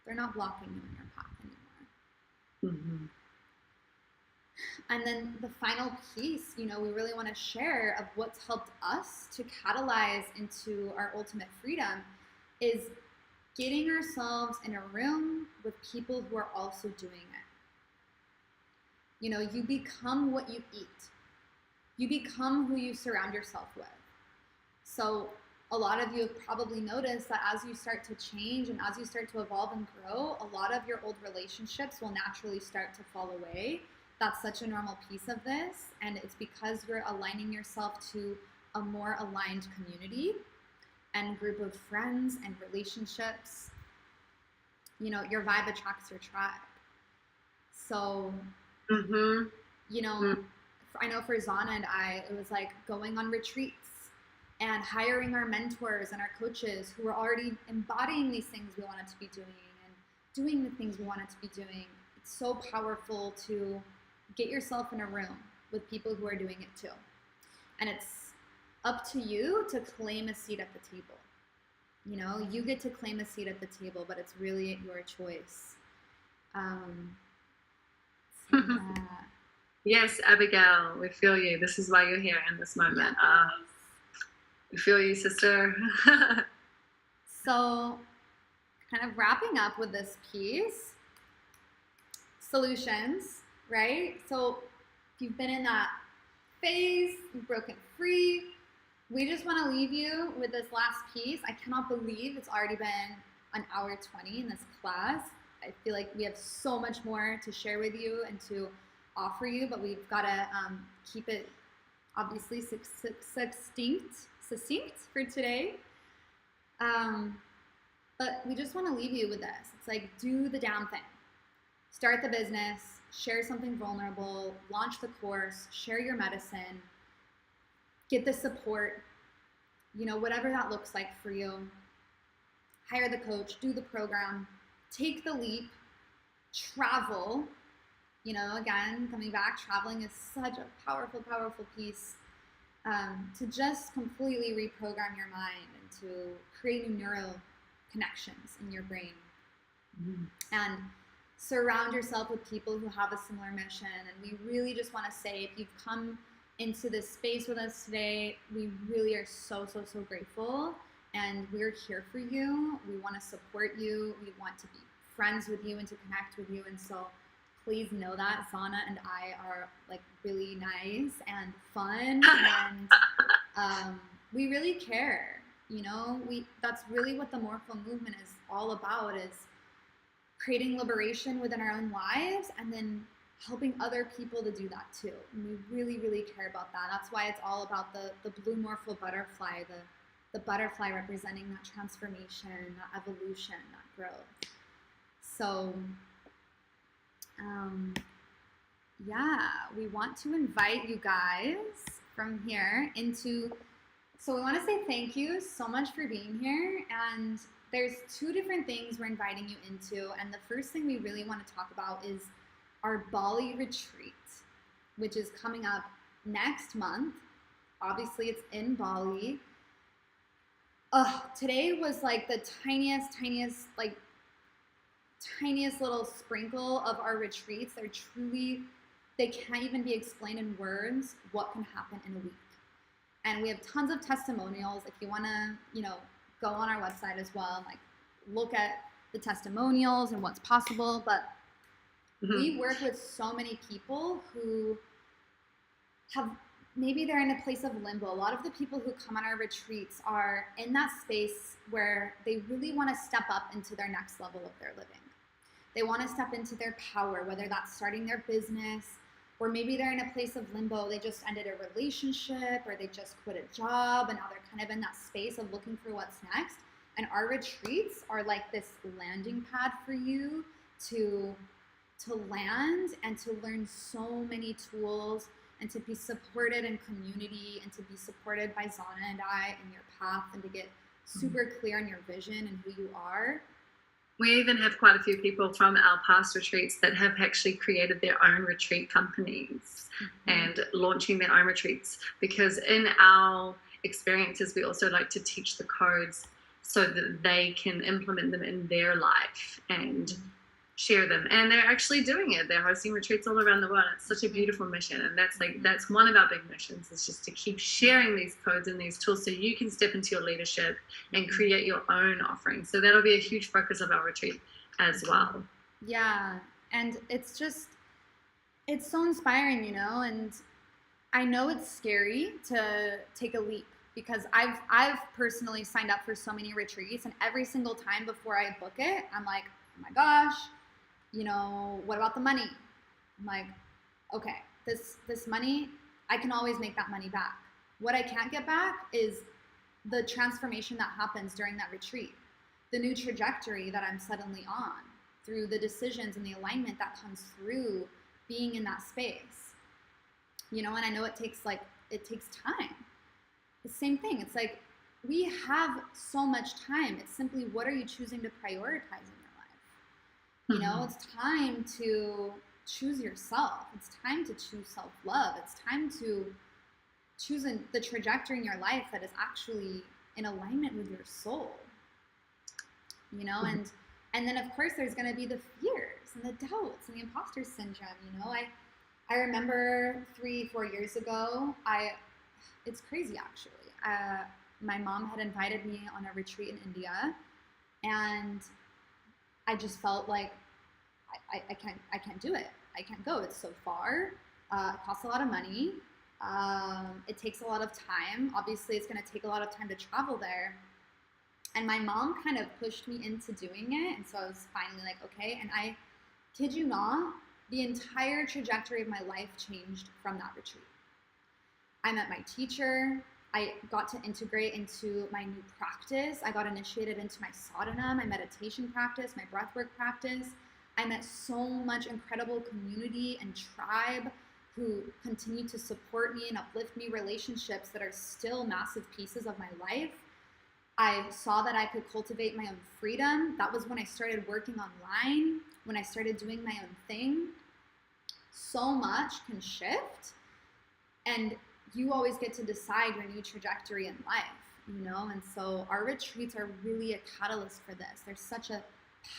Speaker 1: They're not blocking you in your path anymore. And then the final piece, we really want to share of what's helped us to catalyze into our ultimate freedom is getting ourselves in a room with people who are also doing it. You become what you eat. You become who you surround yourself with. So a lot of you have probably noticed that as you start to change and as you start to evolve and grow, a lot of your old relationships will naturally start to fall away. That's such a normal piece of this, and it's because you're aligning yourself to a more aligned community and group of friends and relationships. Your vibe attracts your tribe. So, I know for Zana and I, it was like going on retreats and hiring our mentors and our coaches who were already embodying these things we wanted to be doing and doing the things we wanted to be doing. It's so powerful to get yourself in a room with people who are doing it too. And it's up to you to claim a seat at the table. You get to claim a seat at the table, but it's really your choice.
Speaker 2: Yes, Abigail, we feel you. This is why you're here in this moment. We feel you, sister.
Speaker 1: So, kind of wrapping up with this piece, solutions, right? So, if you've been in that phase, you've broken free, we just want to leave you with this last piece. I cannot believe it's already been an hour 20 in this class. I feel like we have so much more to share with you and to offer you, but we've got to keep it obviously succinct for today. But we just want to leave you with this. It's like, do the damn thing. Start the business, share something vulnerable, launch the course, share your medicine, get the support, whatever that looks like for you. Hire the coach, do the program, take the leap, travel. Again, coming back, traveling is such a powerful, powerful piece to just completely reprogram your mind and to create new neural connections in your brain. And surround yourself with people who have a similar mission. And we really just want to say, if you've come into this space with us today, we really are so, so, so grateful. And we're here for you. We want to support you. We want to be friends with you and to connect with you. And so please know that Zana and I are like really nice and fun, and we really care. That's really what the Morpho movement is all about, is creating liberation within our own lives and then helping other people to do that too. And we really, really care about that. That's why it's all about the blue Morpho butterfly, the butterfly representing that transformation, that evolution, that growth. So we want to invite you guys from here so we want to say thank you so much for being here. And there's two different things we're inviting you into. And the first thing we really want to talk about is our Bali retreat, which is coming up next month. Obviously, it's in Bali. Today was like the tiniest little sprinkle of our retreats. They can't even be explained in words what can happen in a week. And we have tons of testimonials. If you want to, go on our website as well and like look at the testimonials and what's possible. But we work with so many people who maybe they're in a place of limbo. A lot of the people who come on our retreats are in that space where they really want to step up into their next level of their living. They want to step into their power, whether that's starting their business, or maybe they're in a place of limbo. They just ended a relationship, or they just quit a job, and now they're kind of in that space of looking for what's next. And our retreats are like this landing pad for you to land and to learn so many tools and to be supported in community and to be supported by Zana and I in your path and to get super clear on your vision and who you are.
Speaker 2: We even have quite a few people from our past retreats that have actually created their own retreat companies and launching their own retreats, because in our experiences, we also like to teach the codes so that they can implement them in their life and share them. And they're actually doing it. They're hosting retreats all around the world. It's such a beautiful mission. And that's one of our big missions, is just to keep sharing these codes and these tools so you can step into your leadership and create your own offering. So that'll be a huge focus of our retreat as well.
Speaker 1: Yeah. And it's so inspiring, and I know it's scary to take a leap, because I've personally signed up for so many retreats, and every single time before I book it, I'm like, oh my gosh, what about the money? I'm like, okay, this money, I can always make that money back. What I can't get back is the transformation that happens during that retreat, the new trajectory that I'm suddenly on through the decisions and the alignment that comes through being in that space, and I know it takes time. The same thing. It's like, we have so much time. It's simply, what are you choosing to prioritize in your life? It's time to choose yourself. It's time to choose self-love. It's time to choose the trajectory in your life that is actually in alignment with your soul. And then of course there's going to be the fears and the doubts and the imposter syndrome. I remember 3-4 years ago, it's crazy actually. My mom had invited me on a retreat in India, and I just felt like I can't do it. I can't go. It's so far. It costs a lot of money. It takes a lot of time. Obviously, it's going to take a lot of time to travel there. And my mom kind of pushed me into doing it, and so I was finally like, okay. And I kid you not, the entire trajectory of my life changed from that retreat. I met my teacher. I got to integrate into my new practice. I got initiated into my sadhana, my meditation practice, my breathwork practice. I met so much incredible community and tribe who continue to support me and uplift me, relationships that are still massive pieces of my life. I saw that I could cultivate my own freedom. That was when I started working online, when I started doing my own thing. So much can shift, and you always get to decide your new trajectory in life, and so our retreats are really a catalyst for this. There's such a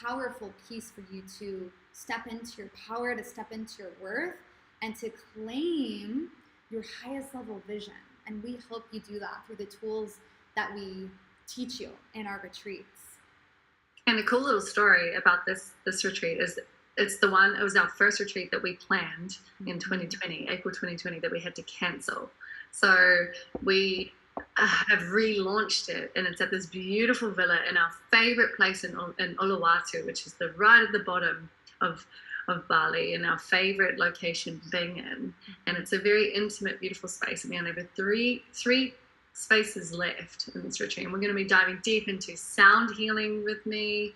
Speaker 1: powerful piece for you to step into your power, to step into your worth, and to claim your highest level vision. And we help you do that through the tools that we teach you in our retreats.
Speaker 2: And a cool little story about this retreat is, it was our first retreat that we planned in 2020, April 2020, that we had to cancel. So we have relaunched it, and it's at this beautiful villa in our favorite place in Uluwatu, which is right at the bottom of Bali, in our favorite location, Bengen. And it's a very intimate, beautiful space. And we only have three spaces left in this retreat. And we're going to be diving deep into sound healing with me,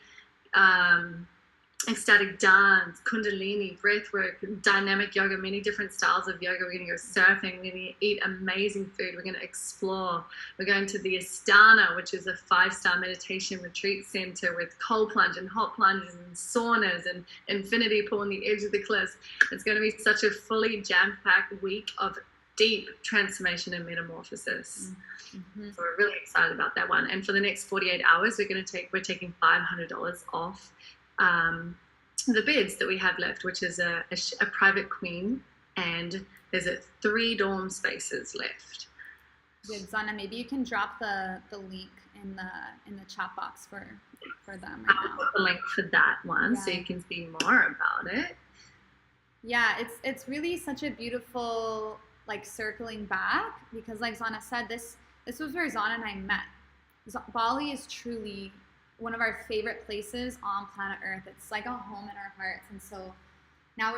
Speaker 2: ecstatic dance, kundalini, breathwork, dynamic yoga, many different styles of yoga. We're going to go surfing. We're going to eat amazing food. We're going to explore. We're going to the Astana, which is a 5-star meditation retreat center with cold plunge and hot plunges and saunas and infinity pool on the edge of the cliffs. It's going to be such a fully jam-packed week of deep transformation and metamorphosis. Mm-hmm. So we're really excited about that one. And for the next 48 hours, we're taking $500 off the beds that we have left, which is a private queen, and there's 3 dorm spaces left.
Speaker 1: Good, Zana. Maybe you can drop the link in the chat box for them right now.
Speaker 2: I'll put the link for that one, so you can see more about it.
Speaker 1: Yeah, it's really such a beautiful circling back, because like Zana said, this was where Zana and I met. Bali is truly one of our favorite places on planet Earth. It's like a home in our hearts. And so now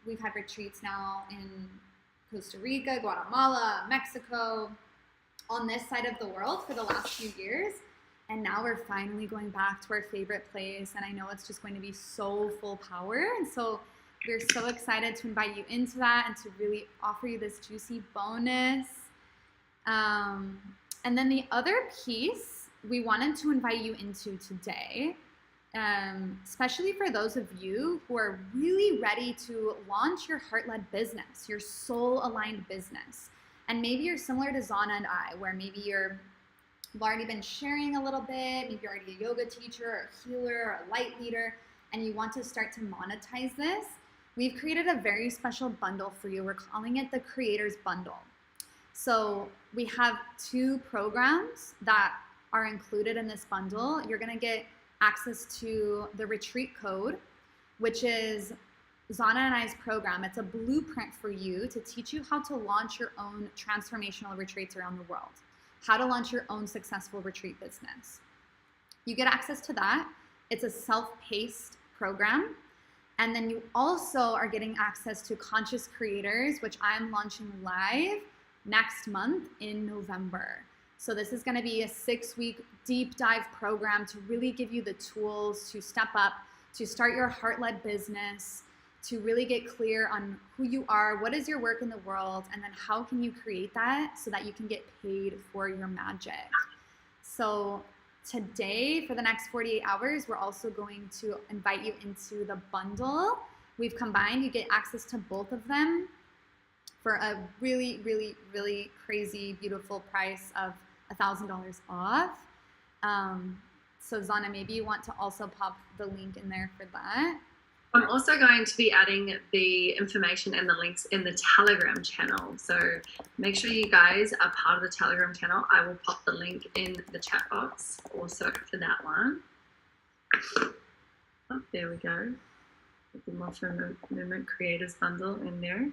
Speaker 1: we've had retreats now in Costa Rica, Guatemala, Mexico, on this side of the world for the last few years. And now we're finally going back to our favorite place. And I know it's just going to be so full power. And so we're so excited to invite you into that and to really offer you this juicy bonus. And then the other piece we wanted to invite you into today, especially for those of you who are really ready to launch your heart-led business, your soul-aligned business. And maybe you're similar to Zana and I, where maybe you've already been sharing a little bit, maybe you're already a yoga teacher or a healer or a light leader, and you want to start to monetize this, we've created a very special bundle for you. We're calling it the Creators Bundle. So we have 2 programs that are included in this bundle. You're gonna get access to the retreat code, which is Zana and I's program. It's a blueprint for you to teach you how to launch your own transformational retreats around the world, how to launch your own successful retreat business. You get access to that. It's a self-paced program. And then you also are getting access to Conscious Creators, which I'm launching live next month in November. So this is going to be a 6-week deep dive program to really give you the tools to step up, to start your heart-led business, to really get clear on who you are, what is your work in the world, and then how can you create that so that you can get paid for your magic. So today, for the next 48 hours, we're also going to invite you into the bundle. We've combined, you get access to both of them for a really, really, really crazy, beautiful price of $1,000 off. So Zana, maybe you want to also pop the link in there for that.
Speaker 2: I'm also going to be adding the information and the links in the Telegram channel. So make sure you guys are part of the Telegram channel. I will pop the link in the chat box also for that one. Oh, there we go. Put the Morpho Movement Creators Bundle in there.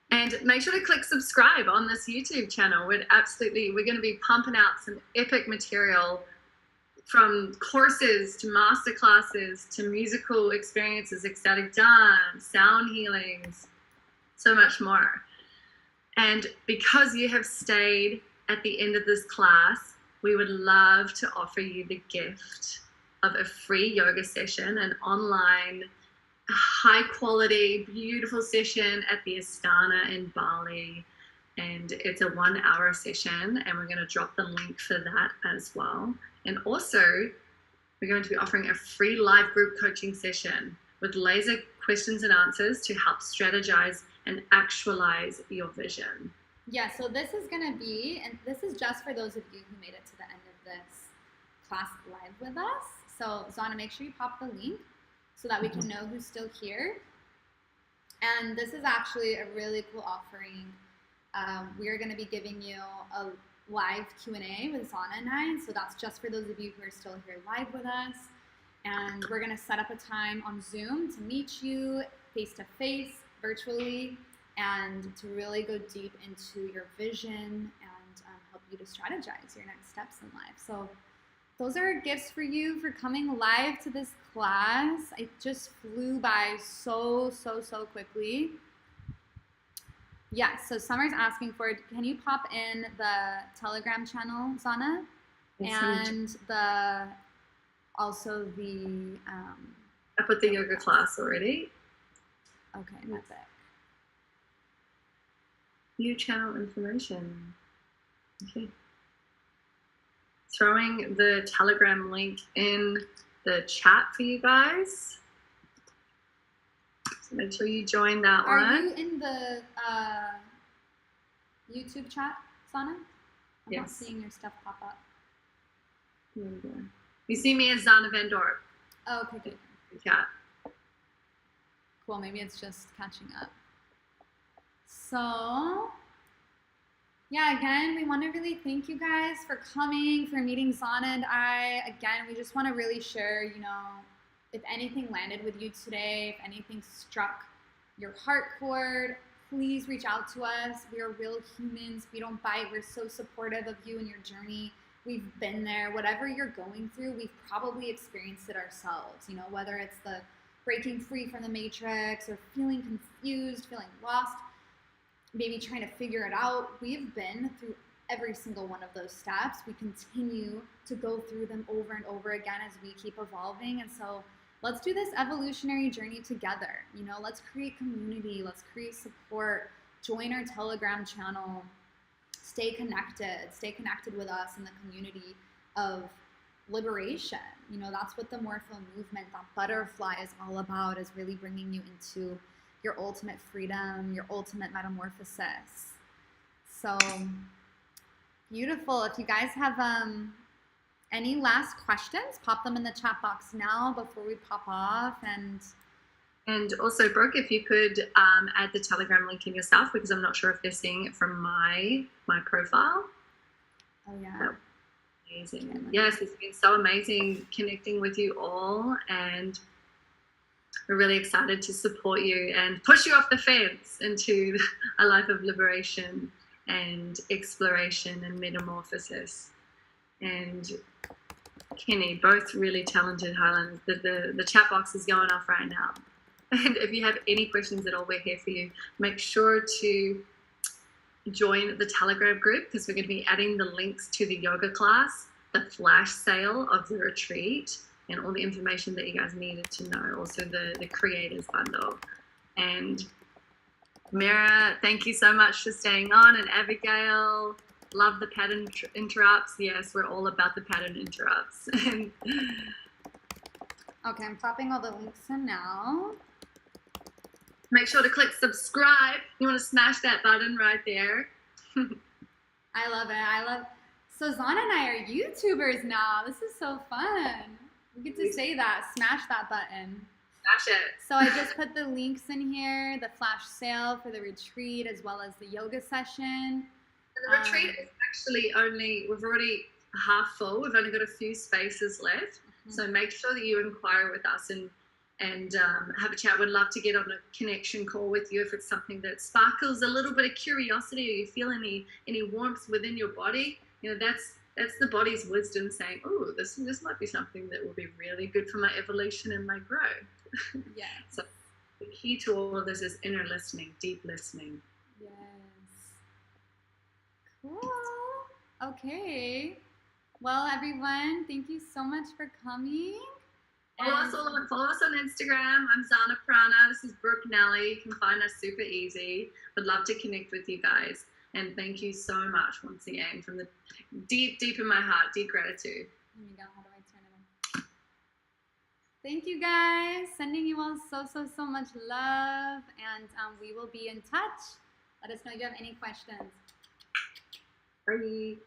Speaker 2: And make sure to click subscribe on this YouTube channel. We're going to be pumping out some epic material, from courses to masterclasses to musical experiences, ecstatic dance, sound healings, so much more. And because you have stayed at the end of this class, we would love to offer you the gift of a free yoga session, an online, high quality, beautiful session at the Astana in Bali. And it's a 1-hour session, and we're going to drop the link for that as well. And also, we're going to be offering a free live group coaching session with laser questions and answers to help strategize and actualize your vision.
Speaker 1: Yeah, so this is going to be, and this is just for those of you who made it to the end of this class live with us. So Zana, make sure you pop the link so that we can know who's still here. And this is actually a really cool offering. We are going to be giving you a live Q&A with Zana and I, so that's just for those of you who are still here live with us. And we're going to set up a time on Zoom to meet you face-to-face, virtually, and to really go deep into your vision and help you to strategize your next steps in life. So those are gifts for you for coming live to this class. It just flew by so quickly. Yeah, so Summer's asking for it. Can you pop in the Telegram channel, Zana? And also the
Speaker 2: I put the yoga class already.
Speaker 1: Okay, that's it.
Speaker 2: New channel information. Okay. Throwing the Telegram link in the chat for you guys. So make sure you join that one.
Speaker 1: Are you in the YouTube chat, Sana? I'm not seeing your stuff pop up.
Speaker 2: Here we go. You see me as Zana Van Dorp.
Speaker 1: Oh, okay, good.
Speaker 2: Chat.
Speaker 1: Cool, maybe it's just catching up. So, yeah, again, we want to really thank you guys for coming, for meeting Zana and I. Again, we just want to really share, you know, if anything landed with you today, if anything struck your heart chord, please reach out to us. We are real humans. We don't bite. We're so supportive of you and your journey. We've been there. Whatever you're going through, we've probably experienced it ourselves. You know, whether it's the breaking free from the matrix or feeling confused, feeling lost, maybe trying to figure it out. We've been through every single one of those steps. We continue to go through them over and over again as we keep evolving. And so let's do this evolutionary journey together. You know, let's create community, let's create support, join our Telegram channel, stay connected with us in the community of liberation. You know, that's what the Morpho movement, that butterfly is all about, is really bringing you into your ultimate freedom, your ultimate metamorphosis. So beautiful. If you guys have Any last questions? Pop them in the chat box now before we pop off.
Speaker 2: And also, Brooke, if you could add the Telegram link in yourself, because I'm not sure if they're seeing it from my profile.
Speaker 1: Oh yeah.
Speaker 2: Amazing.
Speaker 1: Okay,
Speaker 2: yes, it's been so amazing connecting with you all, and we're really excited to support you and push you off the fence into a life of liberation and exploration and metamorphosis. And Kenny, both really talented, Highland. The chat box is going off right now. And if you have any questions at all, we're here for you. Make sure to join the Telegram group, because we're going to be adding the links to the yoga class, the flash sale of the retreat, and all the information that you guys needed to know. Also the creators bundle. And Mira, thank you so much for staying on. And Abigail, love the pattern interrupts. Yes, we're all about the pattern interrupts.
Speaker 1: Okay, I'm popping all the links in now.
Speaker 2: Make sure to click subscribe. You want to smash that button right there.
Speaker 1: I love it. So Zana and I are YouTubers now. This is so fun. We get to say that. Smash that button.
Speaker 2: Smash it.
Speaker 1: So I just put the links in here, the flash sale for the retreat as well as the yoga session.
Speaker 2: And the retreat is actually we've already half full. We've only got a few spaces left. So make sure that you inquire with us and have a chat. We'd love to get on a connection call with you if it's something that sparkles a little bit of curiosity, or you feel any warmth within your body. That's the body's wisdom saying, oh, this might be something that will be really good for my evolution and my growth.
Speaker 1: Yeah.
Speaker 2: So the key to all of this is inner listening, deep listening.
Speaker 1: Yes. Cool. Okay. Well, everyone, thank you so much for coming.
Speaker 2: Follow us on Instagram. I'm Zana Prana. This is Brooke Nelly. You can find us super easy. Would love to connect with you guys. And thank you so much once again from the deep in my heart. Deep gratitude.
Speaker 1: There you go. How do I turn it on? Thank you guys. Sending you all so much love. And we will be in touch. Let us know if you have any questions.
Speaker 2: Bye.